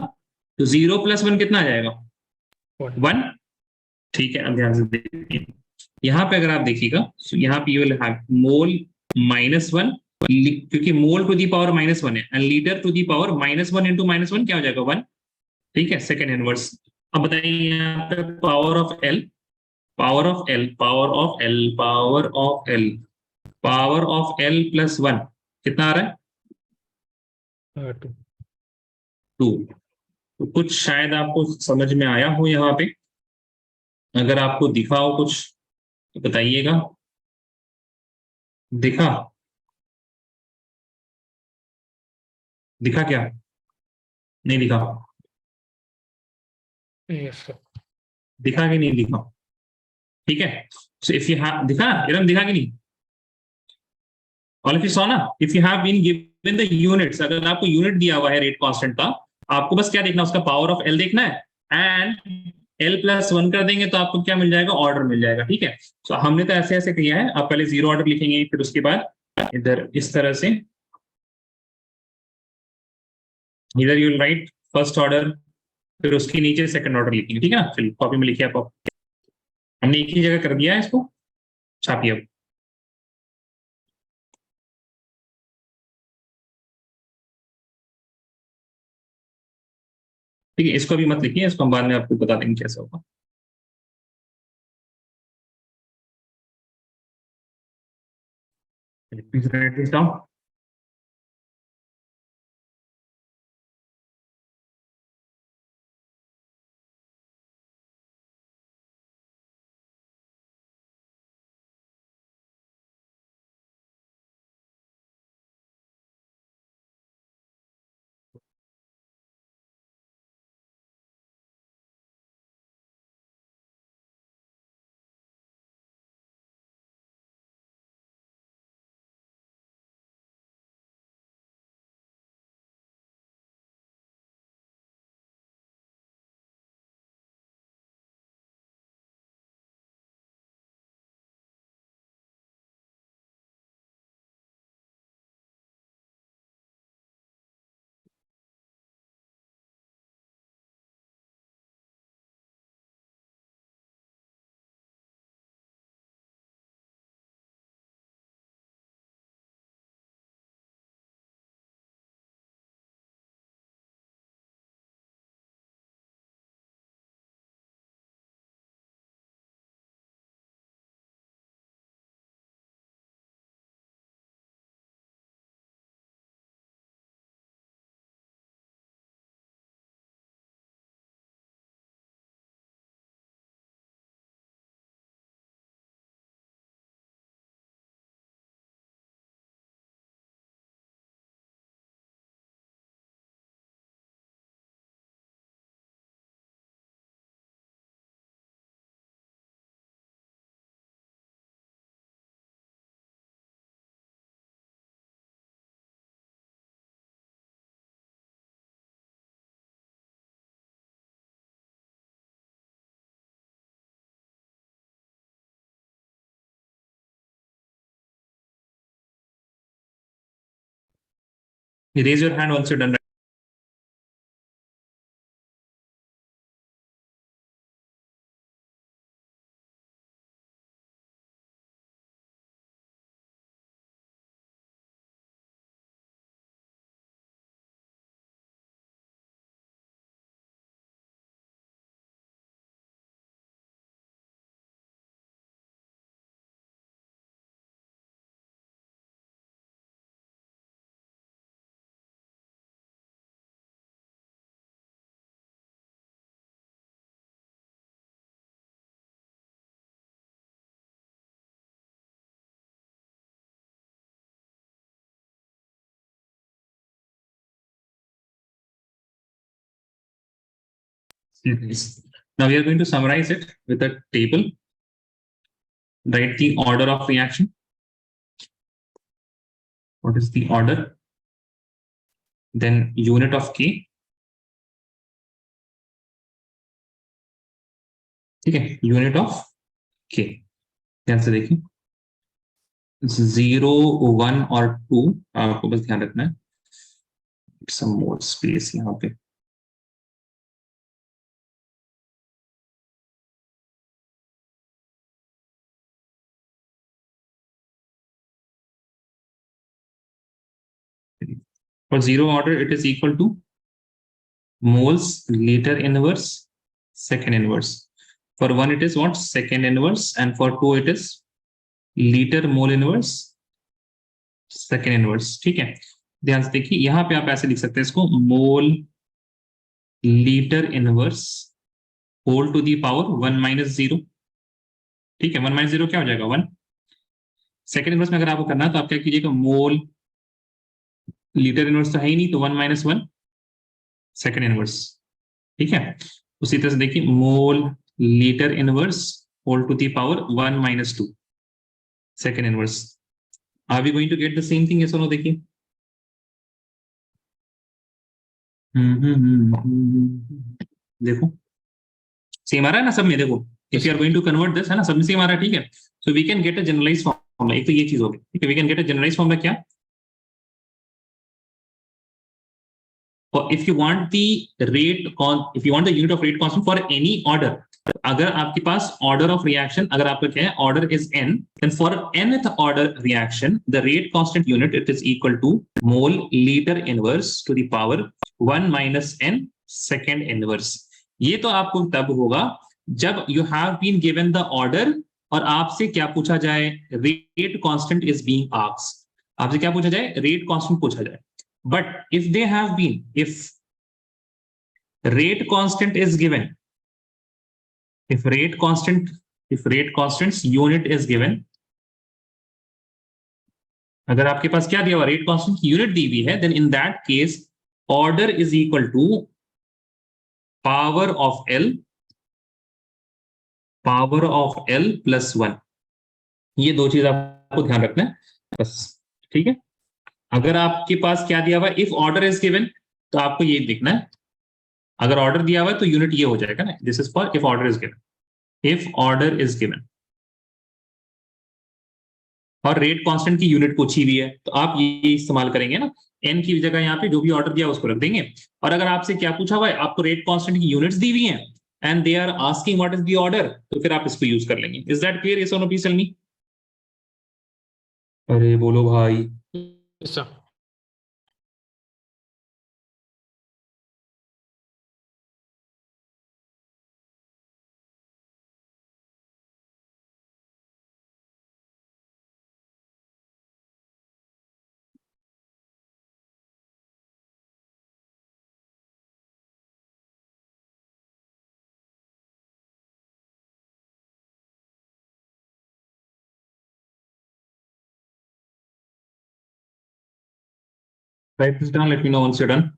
तो 0 + 1 कितना आ जाएगा, 1। ठीक है, अब ध्यान से देखिए यहाँ पे अगर आप देखिएगा तो यहाँ पे यू विल हैव मोल -1, क्योंकि मोल टू दी पावर -1 है, and litre to the power -1 × -1 क्या हो जाएगा, 1। ठीक है, सेकेंड इनवर्स। अब बताइए यहाँ पे power of L, power of L, power of L, power of L, power of L +1 कितना आ रहा है, 2। तो कुछ शायद आपको समझ में आया हो यहाँ पे, अगर आपको दिखा हो कुछ तो बताइएगा, दिखा, दिखा क्या, नहीं दिखा, दिखा कि नहीं दिखा, ठीक है, सो इफ यू हैव, दिखा इरम, दिखा कि नहीं, ऑल ऑफ यू सॉ ना, if you have been given the units, अगर आपको यूनिट दिया हुआ है रेट कांस्टेंट का, आपको बस क्या देखना, उसका पावर ऑफ एल देखना है, एंड L+1 कर देंगे तो आपको क्या मिल जाएगा, ऑर्डर मिल जाएगा। ठीक है, तो हमने तो ऐसे ऐसे किया है, आप पहले 0 ऑर्डर लिखेंगे, फिर उसके बाद इधर इस तरह से, इधर you will write first order, फिर उसके नीचे सेकंड ऑर्डर लिखेंगे। ठीक है ना, चलिए कॉपी में लिखिए आप, हमने एक ही जगह कर दिया है, इसको छापिए अब। ठीक है, इसको भी मत लिखिए, इसको हम बाद में आपको बता देंगे कैसे होगा। Please right this down. Raise your hand once you're done. Yes. Now we are going to summarize it with a table. Write the order of reaction. What is the order? Then unit of K. ठीक है, यूनिट ऑफ के। ध्यान से देखिए, 0, 1 और 2 आपको बस ध्यान रखना है। सम मोर स्पेस यहाँ पे। For zero order, it is equal to moles liter inverse second inverse. For 1 it is what? Second inverse, and for 2 it is liter mole inverse second inverse। ठीक है, ध्यान से देखिए, यहां पे आप ऐसे लिख सकते हैं इसको, mole litre inverse whole to the power 1 minus 0। ठीक है, 1 माइनस 0 क्या हो जाएगा? 1। सेकेंड इनवर्स में अगर आपको करना है तो आप क्या कीजिएगा, मोल लीटर इनवर्स तो है ही नहीं, तो 1 माइनस 1 सेकेंड इनवर्स। ठीक है, उसी तरह से देखिए, mole litre inverse whole to the power 1 minus 2 second inverse. Are we going to get the same thing? ये सुनो देखिए, देखो सेम आ रहा है ना सब में। देखो, if you are going to convert this, है ना, सब में सेम आ रहा है। ठीक है, so we can get a generalize formula. एक तो ये चीज होगी। ठीक है, we can get a generalize formula क्या? और if you want the if you want the unit of rate constant for any order, अगर आपके पास order of reaction, अगर आपका क्या है, order is n, then for nth order reaction the rate constant unit it is equal to mole liter inverse to the power 1 minus n second inverse। ये तो आपको तब होगा जब you have been given the order और आपसे क्या पूछा जाए, rate constant is being asked। आपसे क्या पूछा जाए? rate constant पूछा जाए। But if they have been, if rate constant is given, if rate constant's unit is given, अगर आपके पास क्या दिया हुआ, रेट कांस्टेंट की यूनिट दी हुई है, then in that case order is equal to power of L plus 1। ये दो चीज आपको ध्यान रखना है बस। ठीक है, अगर आपके पास क्या दिया हुआ, इफ ऑर्डर इज गिवन, तो आपको ये देखना है, अगर ऑर्डर दिया हुआ है तो यूनिट ये हो जाएगा ना, this is for if order is given. If order is given और रेट कांस्टेंट की यूनिट पूछी हुई है, तो आप ये इस्तेमाल करेंगे ना, एन की जगह यहाँ पे जो भी ऑर्डर दिया उसको रख देंगे। और अगर आपसे क्या पूछा हुआ है, आपको रेट कांस्टेंट की यूनिट्स दी हुई हैं and they are asking what is the order, तो फिर आप इसको यूज कर लेंगे। Is that clear? यस और नो प्लीज टेल मी। अरे बोलो भाई। Yes, sir. Write this down, let me know once you're done.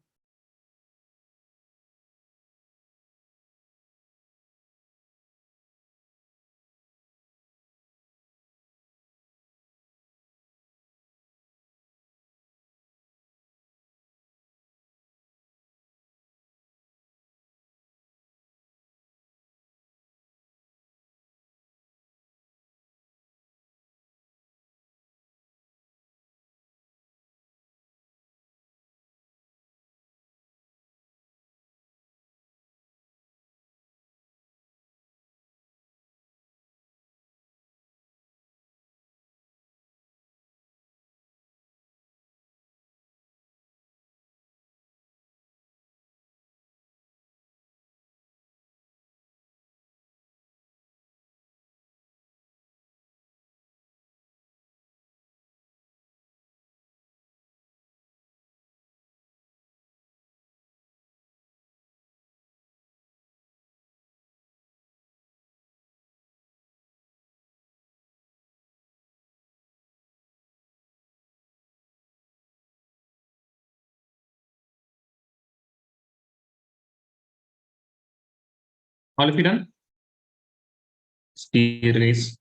All of you done?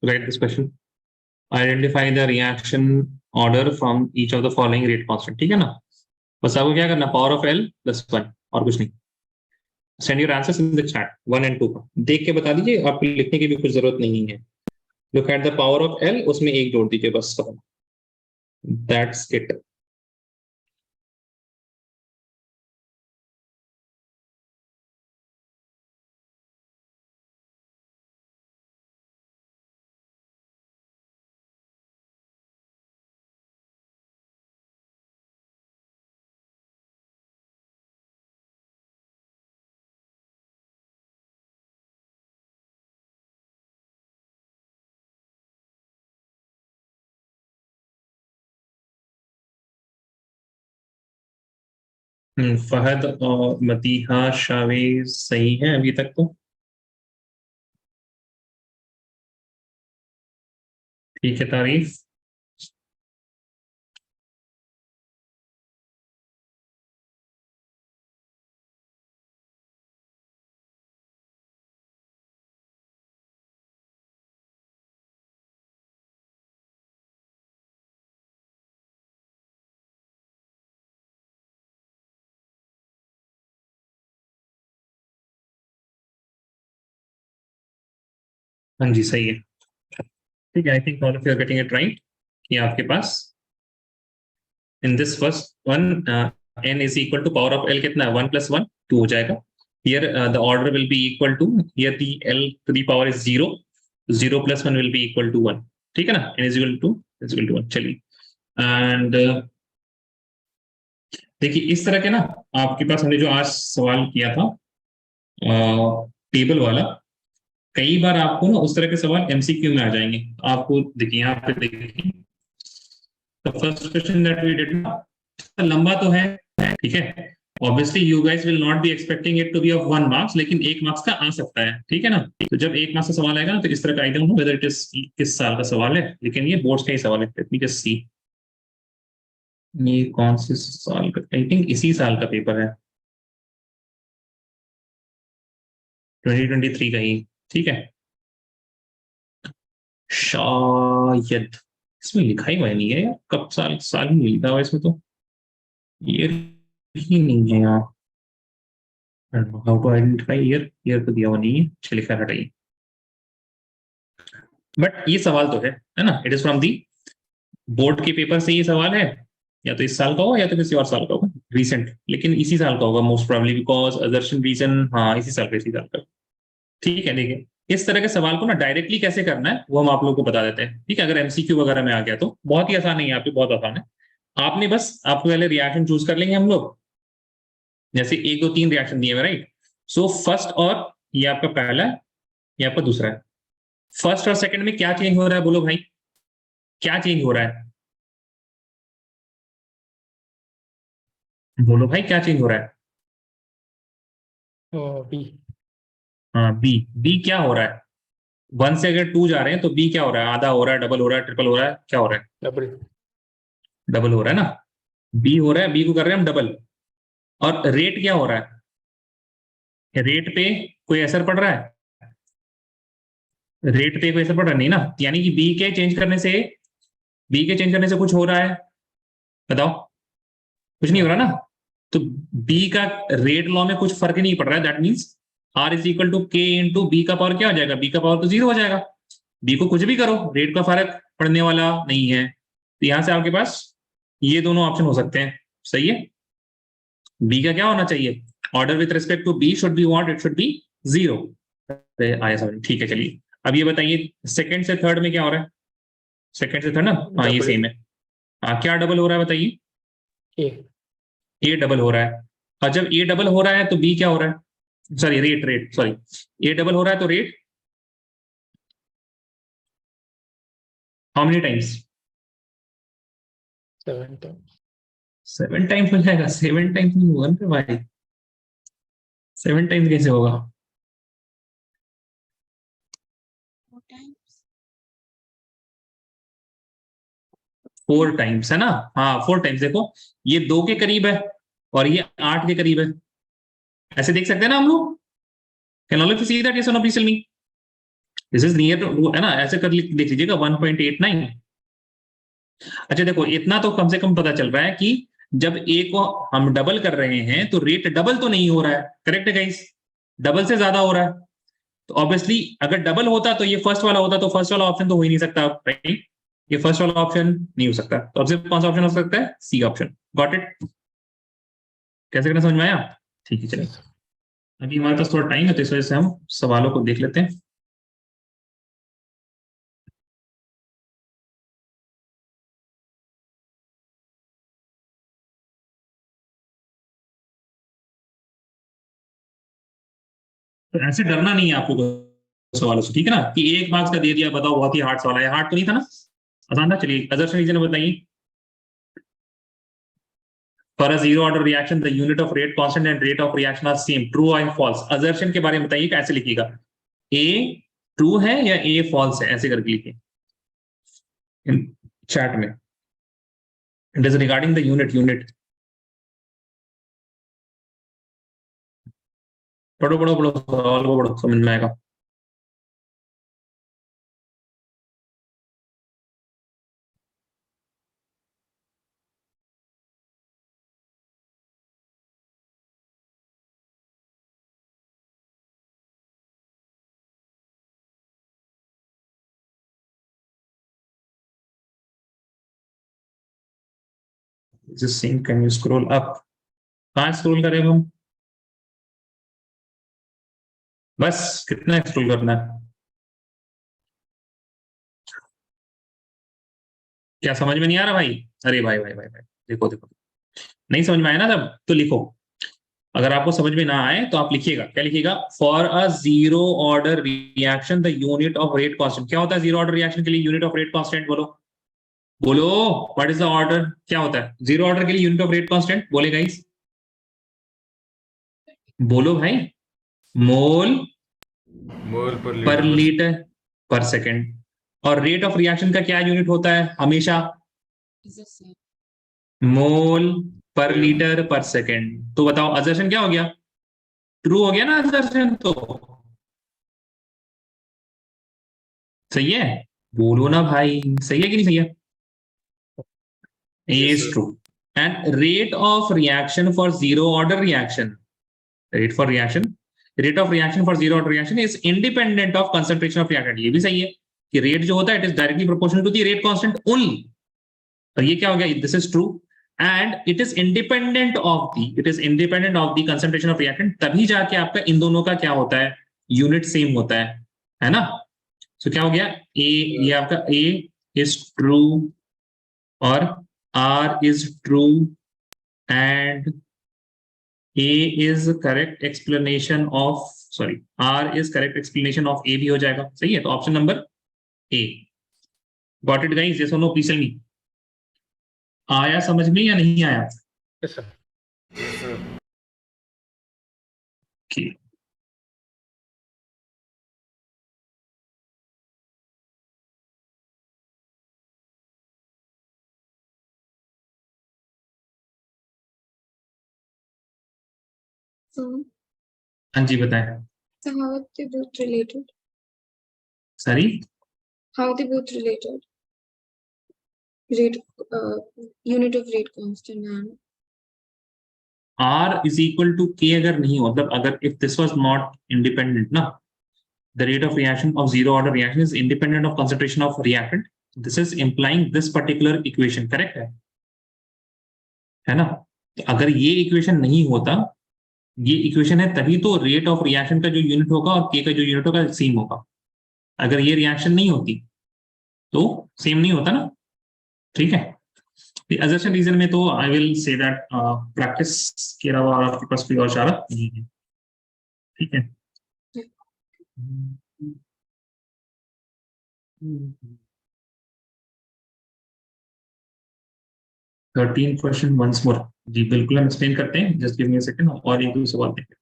Write this question. Identify the reaction order from each of the following rate constant. ठीक है ना? बस आपको क्या करना, पावर ऑफ L + 1 और कुछ नहीं. Send your answers in the chat 1 and 2 का देख के बता दीजिए, आपको लिखने की भी कुछ जरूरत नहीं है. Look at the power of L, उसमें 1 जोड़ दीजिए बस. That's it. फहद और मदीहा शावेज सही है अभी तक तो. ठीक है, तारीफ. हाँ जी, सही है. ठीक है, I think all of you are getting it right. ये आपके पास in this first one n is equal to power of L कितना है, 1 + 1 2 हो जाएगा. Here the order will be equal to, here the L to the power is 0, 0 + 1 will be equal to 1. ठीक है ना, n is equal to 1. चलिए, एंड देखिए इस तरह के ना आपके पास हमने जो आज सवाल किया था टेबल वाला, कई बार आपको ना उस तरह के सवाल एमसीक्यू में आ जाएंगे. आपको देखिए यहाँ पे देखिए, the first question that we did ना लंबा तो है, ठीक है. Obviously you guys will not be expecting it to be of 1 marks, लेकिन 1 मार्क्स का आ सकता है. ठीक है ना, तो जब 1 मार्क्स का सवाल आएगा ना तो इस तरह का, I don't know whether it is किस साल का सवाल है, लेकिन ये बोर्ड्स का ही सवाल है. लेट मी जस्ट सी, ये कौन से साल का, आई थिंक इसी साल का पेपर है, 2023 का ही. ठीक है, शायद इसमें लिखा ही हुआ नहीं है यार, कब साल ही नहीं लिखा हुआ इसमें, तो ये ही नहीं है यहाँ. हाउ टू आइडेंटिफाई ईयर तो दिया हुआ नहीं है. चलिए खैर हटाइए, बट ये सवाल तो है ना. It is from the board के पेपर से ये सवाल है, या तो इस साल का होगा या तो किसी और साल का होगा रिसेंट, लेकिन इसी साल का होगा मोस्ट प्रोबेबली, बिकॉज अदर्शन रीजन, हाँ इसी साल का. ठीक है, देखिए इस तरह के सवाल को ना डायरेक्टली कैसे करना है वो हम आप लोगों को बता देते हैं. ठीक है, अगर एमसीक्यू वगैरह में आ गया तो बहुत ही आसान है, यहाँ पे बहुत आसान है. आपने बस, आपको पहले रिएक्शन चूज कर लेंगे हम लोग, जैसे 1 2 3 रिएक्शन दिए हुए, राइट. सो फर्स्ट, और ये आपका पहला है, ये आपका दूसरा है. फर्स्ट और सेकंड में क्या चेंज हो रहा है, बोलो भाई, क्या चेंज हो रहा है, बोलो भाई क्या चेंज हो रहा है. बी. हाँ, बी क्या हो रहा है. 1 से अगर 2 जा रहे हैं तो बी क्या हो रहा है, आधा हो रहा है, डबल हो रहा है, ट्रिपल हो रहा है, क्या हो रहा है, डबल हो रहा है ना. बी हो रहा है, बी को कर रहे हैं हम डबल. और रेट क्या हो रहा है, रेट पे कोई असर पड़ रहा है, रेट पे कोई असर पड़ रहा नहीं ना. यानी कि बी के चेंज करने से कुछ हो रहा है, बताओ, कुछ नहीं हो रहा ना. तो बी का रेट लॉ में कुछ फर्क नहीं पड़ रहा है. That means R is equal to K into B का पावर क्या हो जाएगा, बी का पावर तो 0 हो जाएगा. बी को कुछ भी करो, रेट का फर्क पड़ने वाला नहीं है. तो यहां से आपके पास ये दोनों ऑप्शन हो सकते हैं. सही है, बी का क्या होना चाहिए, order with respect to B should be what, it should be 0. आया समझ. ठीक है, चलिए अब ये बताइए सेकंड से थर्ड में क्या हो रहा है, सेकंड से थर्ड ना, हाँ ये सेम है. हाँ, क्या डबल हो रहा है बताइए, ए डबल हो रहा है. और जब ए डबल हो रहा है तो बी क्या हो रहा है, sorry rate sorry, A double हो रहा है तो rate how many times, 7 times हो जाएगा. 7 टाइम्स नहीं होगा ना भाई, 7 टाइम्स कैसे होगा, 4 times. 4 टाइम्स है ना. हाँ 4 टाइम्स. देखो ये 2 के करीब है और ये 8 के करीब है, ऐसे देख सकते हैं ना हम लोग. Can all of you see that? Yes और no, please tell me. This is near to, है ना, ऐसे कर देख लीजिएगा 1.89। अच्छा देखो, इतना तो कम से कम पता चल रहा है कि जब ए को हम डबल कर रहे हैं तो रेट डबल तो नहीं हो रहा है, करेक्ट है गाइस? डबल से ज्यादा हो रहा है, तो ऑब्वियसली अगर डबल होता तो ये फर्स्ट वाला होता, तो फर्स्ट वाला ऑप्शन तो हो ही नहीं सकता, राइट? ये फर्स्ट वाला ऑप्शन नहीं हो सकता, तो अब सिर्फ कौन सा ऑप्शन हो सकता है? C option. Got it? कैसे करना समझ में आया? ठीक है, चलिए अभी हमारे पास थोड़ा टाइम है तो इस वजह से हम सवालों को देख लेते हैं। तो ऐसे डरना नहीं है आपको सवालों से, ठीक है ना, कि एक मार्क्स का दे दिया, बताओ बहुत ही हार्ड सवाल है। हार्ड तो नहीं था ना, आसान था। चलिए अदर रीजन बताइए। For a zero order reaction, the unit of rate constant and rate of reaction are same. True or false? Assertion के बारे में बताइए, कैसे लिखिएगा? A ट्रू है या A फॉल्स है, ऐसे करके लिखिए चैट में। It is regarding the unit. पढ़ो पढ़ो पढ़ो, सवाल को पढ़ो, समझ में आएगा। Just saying, can you scroll up? कहाँ स्क्रॉल करें हम? बस कितना स्क्रॉल करना है? क्या समझ में नहीं आ रहा भाई? अरे भाई भाई भाई भाई, देखो देखो, नहीं समझ में आया ना तब तो लिखो। अगर आपको समझ में ना आए तो आप लिखिएगा, क्या लिखिएगा? For a zero order reaction the unit of rate constant. क्या होता है जीरो ऑर्डर रिएक्शन के लिए यूनिट ऑफ रेट कांस्टेंट? बोलो बोलो, व्हाट इज द ऑर्डर? क्या होता है जीरो ऑर्डर के लिए यूनिट ऑफ रेट कांस्टेंट? बोले गाइस, बोलो भाई। मोल पर लीटर पर सेकेंड। और रेट ऑफ रिएक्शन का क्या यूनिट होता है हमेशा? Is the same. मोल पर लीटर पर सेकेंड। तो बताओ असर्शन क्या हो गया? ट्रू हो गया ना असर्शन? तो सही है, बोलो ना भाई, सही है कि नहीं सही है? A is true. And rate of reaction for zero order reaction, rate of reaction for zero order reaction is independent of concentration of reactant. ये भी सही है कि रेट जो होता है, it is directly proportional to the rate constant only. और ये क्या हो गया? This is true. And it is independent of the concentration of reactant. तभी जाके आपका इन दोनों का क्या होता है? यूनिट सेम होता है ना? तो क्या हो गया? A, ये आपका A is true और R is true and A is correct explanation of, sorry, R is correct explanation of A भी हो जाएगा। सही है, तो option number A। Got it guys? Yes और नो, प्लीज टेल मी। आया समझ में या नहीं आया? Yes, sir. Okay. So, हाँ जी बताएं। so how are they both related? Sorry, How are they both related? Rate, unit of rate constant and R is equal to K अगर नहीं हो, मतलब अगर if this was not independent ना, the rate of reaction of zero order reaction is independent of concentration of reactant. This is implying this particular equation, correct है ना? तो अगर ये इक्वेशन नहीं होता, ये इक्वेशन है तभी तो रेट ऑफ रिएक्शन का जो यूनिट होगा और के का जो यूनिट होगा सेम होगा। अगर ये रिएक्शन नहीं होती तो सेम नहीं होता ना, ठीक है? असर्शन रीजन में तो I will say that practice के अलावा आपके पास कोई और चारा नहीं है, ठीक है? 13 क्वेश्चन वंस मोर। जी बिल्कुल, हम एक्सप्लेन करते हैं, just give me a second और एक दो सवाल देखें।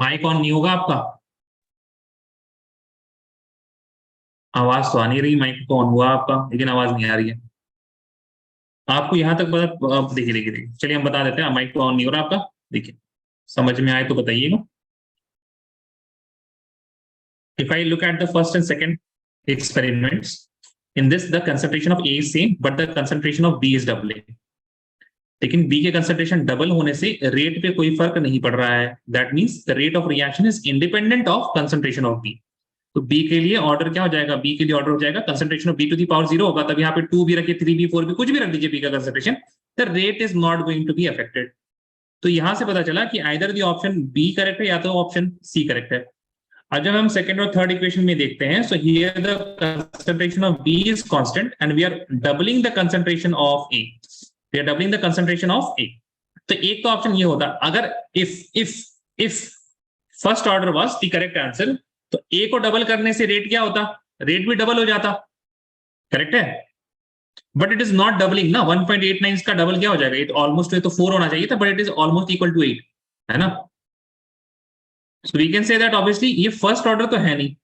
माइक ऑन नहीं होगा आपका? आवाज तो आ नहीं रही, माइक तो ऑन हुआ आपका लेकिन आवाज नहीं आ रही है आपको यहाँ तक पता। देखिए देखिए देखिए, चलिए हम बता देते हैं, माइक तो ऑन नहीं हो रहा आपका। देखिए समझ में आए तो बताइएगा। If I look at the first and second experiments, in this the concentration of A is same, but the concentration of B is doubling. लेकिन B के कंसंट्रेशन डबल होने से रेट पे कोई फर्क नहीं पड़ रहा है। That means the rate of reaction is independent of concentration of B। तो B के लिए ऑर्डर क्या हो जाएगा? B के लिए ऑर्डर हो जाएगा concentration of B to the power 0 होगा, तब यहाँ पे 2 भी रखिए, 3 भी, 4 भी, कुछ भी रख दीजिए B का concentration, the rate is not going to be affected. तो यहां से पता चला कि either the option B correct है या तो ऑप्शन C करेक्ट है। अब जब हम सेकंड और थर्ड इक्वेशन में देखते हैं, so here the concentration of B is constant and we are doubling the concentration of A। We are doubling the concentration of A। तो एक तो ऑप्शन ये होता, अगर if first order was the correct answer, तो A को डबल करने से रेट क्या होता? रेट भी डबल हो जाता, करेक्ट है? But it is not doubling ना। 1.89 का डबल क्या हो जाएगा? इट ऑलमोस्ट तो 4 होना चाहिए था, but it is almost equal to 8, है ना? So we can say that obviously ये फर्स्ट ऑर्डर तो है नहीं,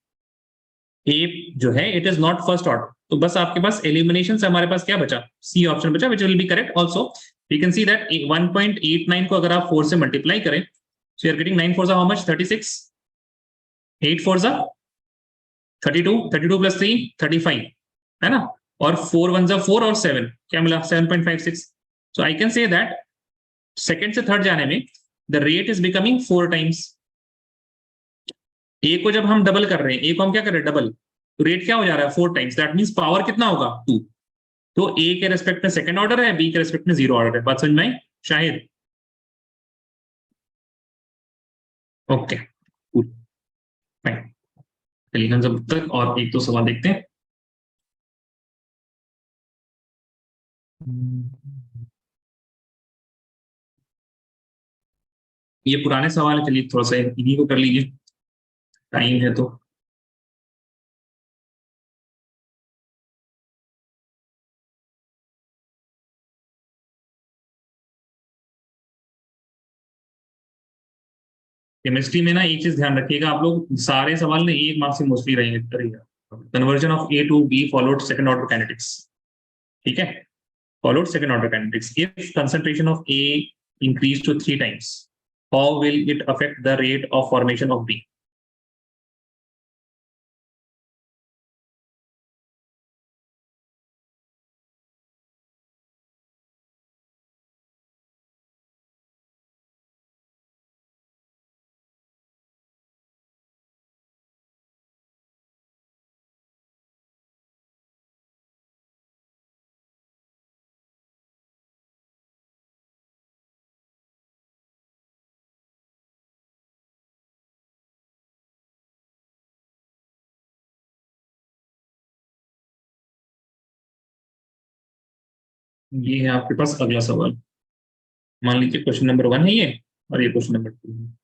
ए जो है it is not first order. तो बस आपके पास एलिमिनेशन से हमारे पास क्या बचा? सी ऑप्शन बचा, which will be correct also. We can see that 1.89 को अगर आप 4 से मल्टीप्लाई करें, so you are getting 9 4 how much? 36, 8 4 32, 32 plus 3 35, है ना? और 4 1 4 और 7 क्या मिला? 7.56। So I can say that second से थर्ड जाने में the rate is becoming 4 times. A को जब हम डबल कर रहे हैं, ए को हम क्या कर रहे हैं? डबल, तो रेट क्या हो जा रहा है? 4 टाइम्स। दैट मींस पावर कितना होगा? 2। तो ए के रेस्पेक्ट में सेकंड ऑर्डर है, बी के रेस्पेक्ट में 0 ऑर्डर है। बात समझ में आई शायद? Okay fine. चलिए हम जब तक और एक दो सवाल देखते हैं। ये पुराने सवाल है, चलिए थोड़ा सा इन्हीं को कर लीजिए, टाइम है तो। केमिस्ट्री में ना एक चीज ध्यान रखिएगा आप लोग, सारे सवाल ने एक मार्क्स से मोस्टली रहेंगे। Conversion of A to B followed second order kinetics, ठीक है? Followed second order kinetics. If concentration of A increase to 3 times, how will it affect the rate of formation of B? ये है आपके पास अगला सवाल। मान लीजिए क्वेश्चन नंबर 1 है ये, और ये क्वेश्चन नंबर 2 है।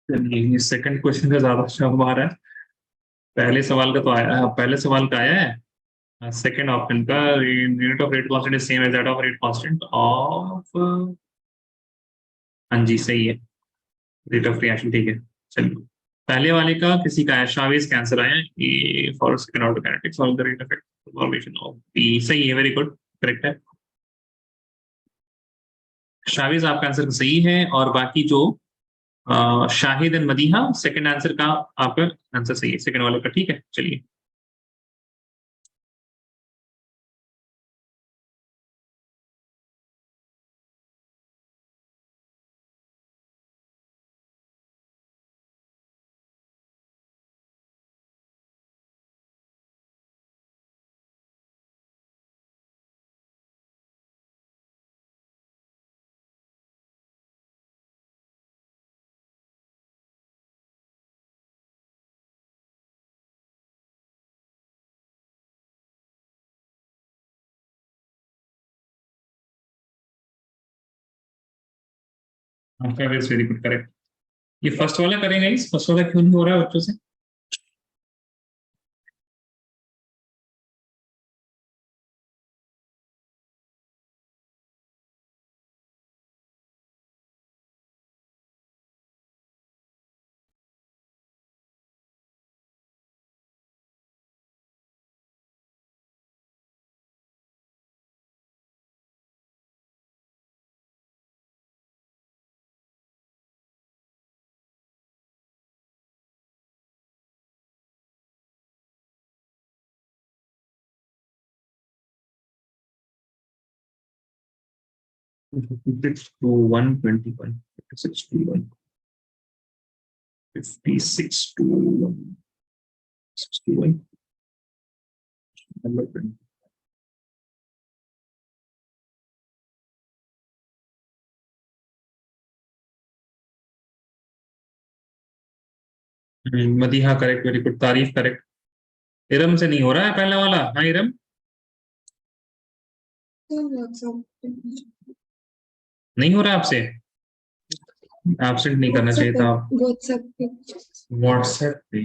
ये सेकंड क्वेश्चन का ज्यादा जवाब आ रहा है, पहले सवाल का तो आया, पहले सवाल का आया है। सेकंड ऑप्शन का unit of rate constant is same as that of rate constant of, हाँ जी सही है, रेट ऑफ रिएक्शन, ठीक है। चलिए पहले वाले का किसी का है, शावेज कैंसर आया है, for second order kinetics of the rate of formation of B, सही है, वेरी गुड। करेक्ट है। शाविज आपका आंसर सही है, और बाकी जो Shahid and Madiha second answer का आपका आंसर सही है, सेकंड वाले का। ठीक है, चलिए। आपका वेरी गुड, करेक्ट। ये फर्स्ट वाला करेंगे, इस फर्स्ट वाला क्यों नहीं हो रहा है बच्चों से? To 121, 56 to 1, 56 to 161, number 20. Madiha correct, very good. तारीफ करेक्ट। इरम से नहीं हो रहा है पहला वाला। हाँ इरम, नहीं हो रहा आपसे? एब्सेंट नहीं करना चाहिए था। व्हाट्सएप पे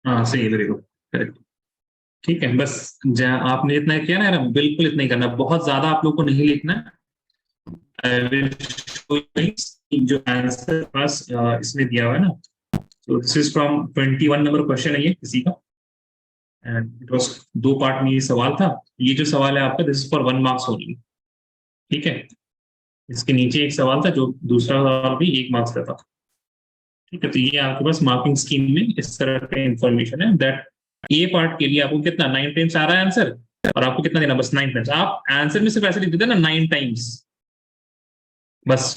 हाँ सही है, वेरी गुड, करेक्ट। ठीक है, बस आपने इतना किया ना, बिल्कुल इतना ही करना, बहुत ज्यादा आप लोग को नहीं लिखना। आई विल शो यू जो आंसर पास इसमें दिया हुआ है ना, तो this is from 21 number question है ये किसी का, एंड इट वाज 2 पार्ट में ये सवाल था। ये जो सवाल है आपका, this is for 1 marks only. ठीक है, इसके नीचे एक सवाल था जो दूसरा सवाल भी 1 मार्क्स का था। ठीक है, तो ये आपके पास मार्किंग स्कीम में इस तरह का इंफॉर्मेशन है दैट ए पार्ट के लिए आपको कितना 9 टाइम्स आ रहा है आंसर, और आपको कितना देना, बस 9 टाइम्स। आप आंसर में सिर्फ ऐसे लिख देते ना 9 टाइम्स, बस